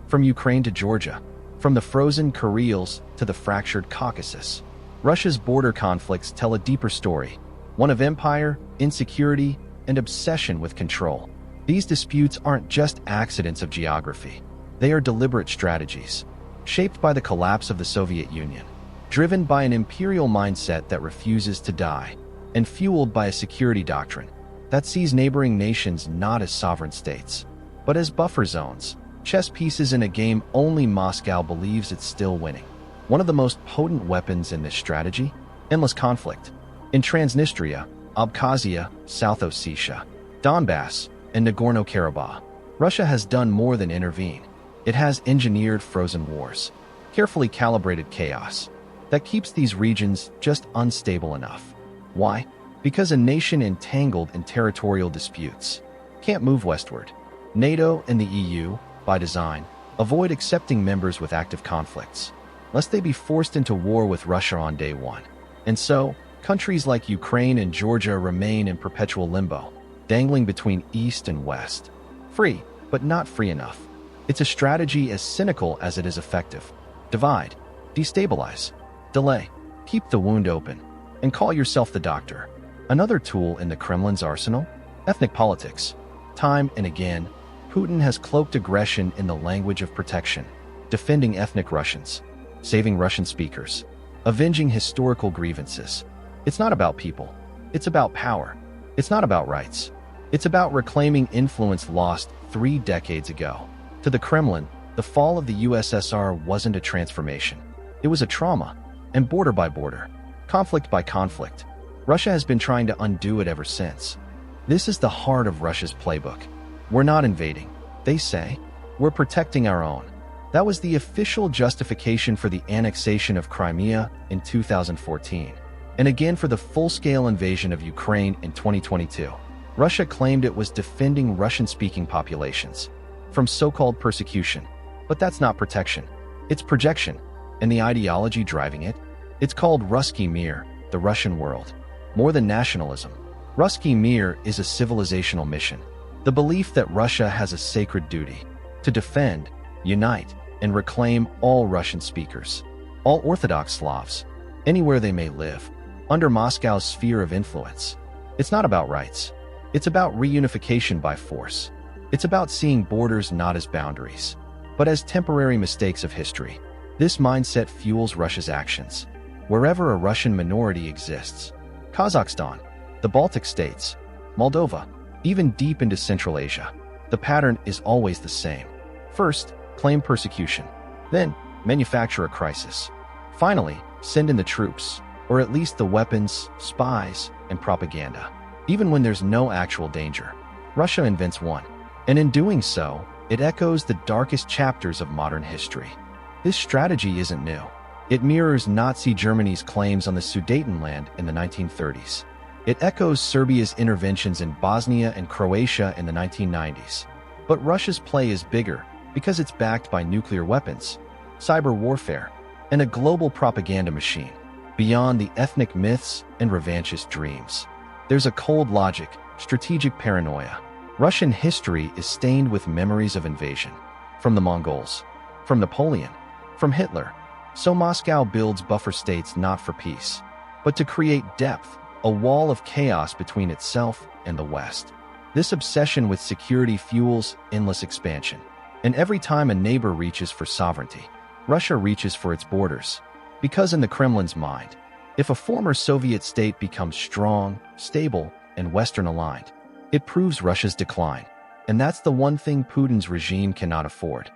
From Ukraine to Georgia, from the frozen Kurils to the fractured Caucasus, Russia's border conflicts tell a deeper story, one of empire, insecurity, and obsession with control. These disputes aren't just accidents of geography. They are deliberate strategies, shaped by the collapse of the Soviet Union, driven by an imperial mindset that refuses to die, and fueled by a security doctrine that sees neighboring nations not as sovereign states, but as buffer zones, chess pieces in a game only Moscow believes it's still winning. One of the most potent weapons in this strategy? Endless conflict. In Transnistria, Abkhazia, South Ossetia, Donbass, and Nagorno-Karabakh, Russia has done more than intervene. It has engineered frozen wars, carefully calibrated chaos that keeps these regions just unstable enough. Why? Because a nation entangled in territorial disputes can't move westward. NATO and the EU, by design, avoid accepting members with active conflicts, lest they be forced into war with Russia on day one. And so, countries like Ukraine and Georgia remain in perpetual limbo, dangling between East and West. Free, but not free enough. It's a strategy as cynical as it is effective. Divide, destabilize, delay, keep the wound open, and call yourself the doctor. Another tool in the Kremlin's arsenal? Ethnic politics. Time and again, Putin has cloaked aggression in the language of protection, defending ethnic Russians, saving Russian speakers, avenging historical grievances. It's not about people. It's about power. It's not about rights. It's about reclaiming influence lost 3 decades ago. To the Kremlin, the fall of the USSR wasn't a transformation. It was a trauma, and border by border, conflict by conflict, Russia has been trying to undo it ever since. This is the heart of Russia's playbook. We're not invading, they say. We're protecting our own. That was the official justification for the annexation of Crimea in 2014. and again for the full-scale invasion of Ukraine in 2022. Russia claimed it was defending Russian-speaking populations from so-called persecution, but that's not protection. It's projection, and the ideology driving it? It's called Ruski Mir, the Russian world. More than nationalism, Ruski Mir is a civilizational mission. The belief that Russia has a sacred duty to defend, unite, and reclaim all Russian speakers, all Orthodox Slavs, anywhere they may live, under Moscow's sphere of influence. It's not about rights. It's about reunification by force. It's about seeing borders not as boundaries, but as temporary mistakes of history. This mindset fuels Russia's actions. Wherever a Russian minority exists, Kazakhstan, the Baltic states, Moldova, even deep into Central Asia, the pattern is always the same. First, claim persecution. Then, manufacture a crisis. Finally, send in the troops, or at least the weapons, spies, and propaganda. Even when there's no actual danger, Russia invents one. And in doing so, it echoes the darkest chapters of modern history. This strategy isn't new. It mirrors Nazi Germany's claims on the Sudetenland in the 1930s. It echoes Serbia's interventions in Bosnia and Croatia in the 1990s. But Russia's play is bigger because it's backed by nuclear weapons, cyber warfare, and a global propaganda machine. Beyond the ethnic myths and revanchist dreams, there's a cold logic, strategic paranoia. Russian history is stained with memories of invasion. From the Mongols, from Napoleon, from Hitler. So Moscow builds buffer states not for peace, but to create depth, a wall of chaos between itself and the West. This obsession with security fuels endless expansion. And every time a neighbor reaches for sovereignty, Russia reaches for its borders. Because in the Kremlin's mind, if a former Soviet state becomes strong, stable, and Western-aligned, it proves Russia's decline. And that's the one thing Putin's regime cannot afford.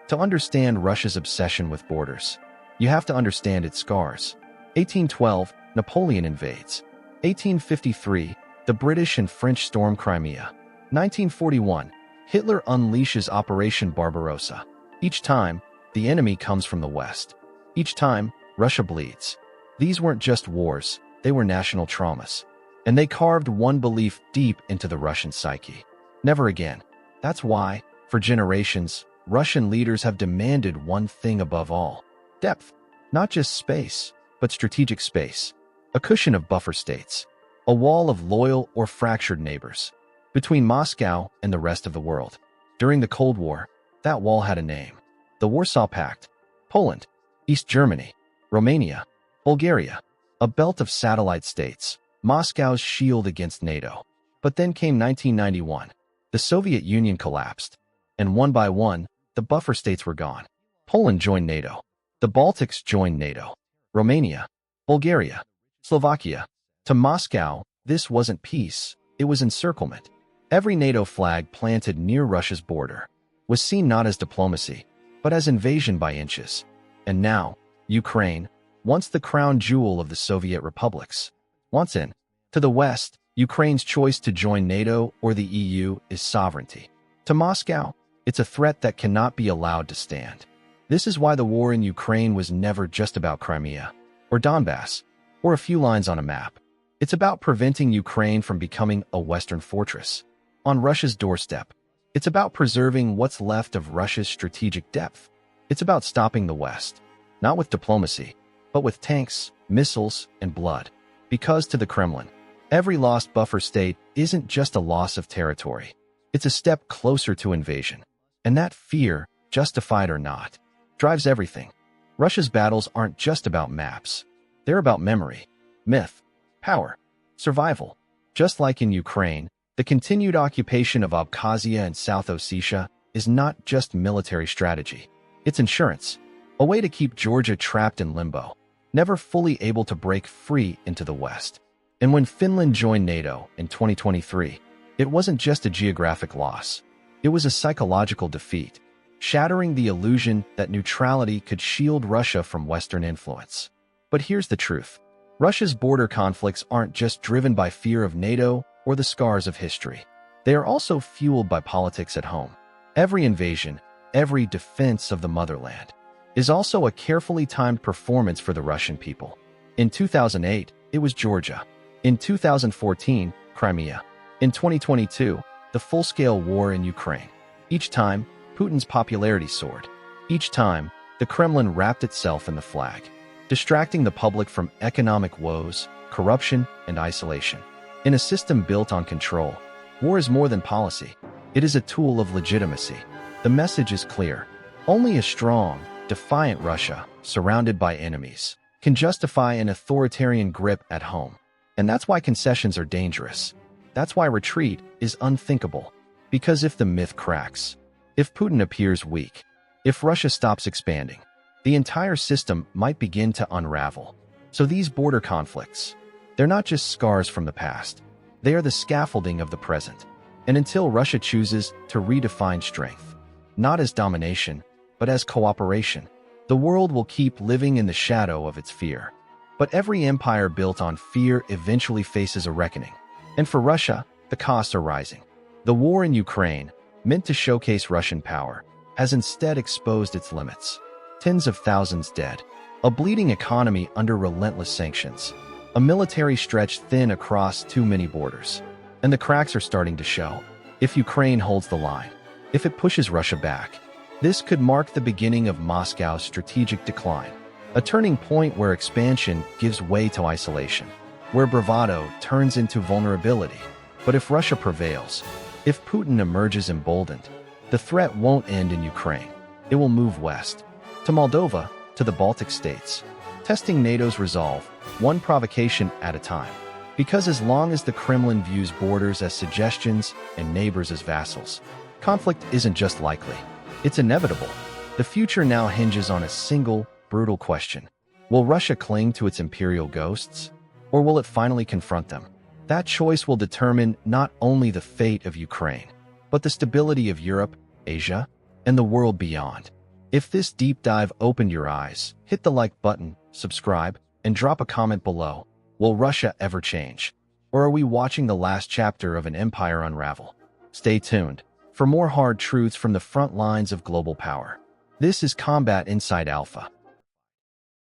To understand Russia's obsession with borders, you have to understand its scars. 1812, Napoleon invades. 1853, the British and French storm Crimea. 1941, Hitler unleashes Operation Barbarossa. Each time, the enemy comes from the West. Each time, Russia bleeds. These weren't just wars, they were national traumas. And they carved one belief deep into the Russian psyche. Never again. That's why, for generations, Russian leaders have demanded one thing above all: depth. Not just space, but strategic space. A cushion of buffer states. A wall of loyal or fractured neighbors between Moscow and the rest of the world. During the Cold War, that wall had a name: the Warsaw Pact. Poland, East Germany, Romania, Bulgaria. A belt of satellite states, Moscow's shield against NATO. But then came 1991. The Soviet Union collapsed, and one by one, the buffer states were gone. Poland joined NATO. The Baltics joined NATO. Romania, Bulgaria, Slovakia. To Moscow, this wasn't peace, it was encirclement. Every NATO flag planted near Russia's border was seen not as diplomacy, but as invasion by inches. And now, Ukraine, once the crown jewel of the Soviet republics, wants in. To the West, Ukraine's choice to join NATO or the EU is sovereignty. To Moscow, it's a threat that cannot be allowed to stand. This is why the war in Ukraine was never just about Crimea, or Donbass, or a few lines on a map. It's about preventing Ukraine from becoming a Western fortress on Russia's doorstep. It's about preserving what's left of Russia's strategic depth. It's about stopping the West, not with diplomacy, but with tanks, missiles, and blood. Because to the Kremlin, every lost buffer state isn't just a loss of territory. It's a step closer to invasion. And that fear, justified or not, drives everything. Russia's battles aren't just about maps. They're about memory, myth, power, survival. Just like in Ukraine, the continued occupation of Abkhazia and South Ossetia is not just military strategy. It's insurance, a way to keep Georgia trapped in limbo, never fully able to break free into the West. And when Finland joined NATO in 2023, it wasn't just a geographic loss. It was a psychological defeat, shattering the illusion that neutrality could shield Russia from Western influence. But here's the truth. Russia's border conflicts aren't just driven by fear of NATO or the scars of history. They are also fueled by politics at home. Every invasion, every defense of the motherland, is also a carefully timed performance for the Russian people. In 2008, it was Georgia. In 2014, Crimea. In 2022, the full-scale war in Ukraine. Each time, Putin's popularity soared. Each time, the Kremlin wrapped itself in the flag, distracting the public from economic woes, corruption, and isolation. In a system built on control, war is more than policy. It is a tool of legitimacy. The message is clear. Only a strong, defiant Russia, surrounded by enemies, can justify an authoritarian grip at home. And that's why concessions are dangerous. That's why retreat is unthinkable. Because if the myth cracks, if Putin appears weak, if Russia stops expanding, the entire system might begin to unravel. So these border conflicts, they're not just scars from the past. They are the scaffolding of the present. And until Russia chooses to redefine strength, not as domination, but as cooperation, the world will keep living in the shadow of its fear. But every empire built on fear eventually faces a reckoning. And for Russia, the costs are rising. The war in Ukraine, meant to showcase Russian power, has instead exposed its limits. Tens of thousands dead, a bleeding economy under relentless sanctions, a military stretched thin across too many borders. And the cracks are starting to show. If Ukraine holds the line, if it pushes Russia back, this could mark the beginning of Moscow's strategic decline, a turning point where expansion gives way to isolation, where bravado turns into vulnerability. But if Russia prevails, if Putin emerges emboldened, the threat won't end in Ukraine. It will move west, to Moldova, to the Baltic states, testing NATO's resolve, one provocation at a time. Because as long as the Kremlin views borders as suggestions and neighbors as vassals, conflict isn't just likely, it's inevitable. The future now hinges on a single, brutal question. Will Russia cling to its imperial ghosts, or will it finally confront them? That choice will determine not only the fate of Ukraine, but the stability of Europe, Asia, and the world beyond. If this deep dive opened your eyes, hit the like button, subscribe, and drop a comment below. Will Russia ever change? Or are we watching the last chapter of an empire unravel? Stay tuned for more hard truths from the front lines of global power. This is Combat Inside Alpha.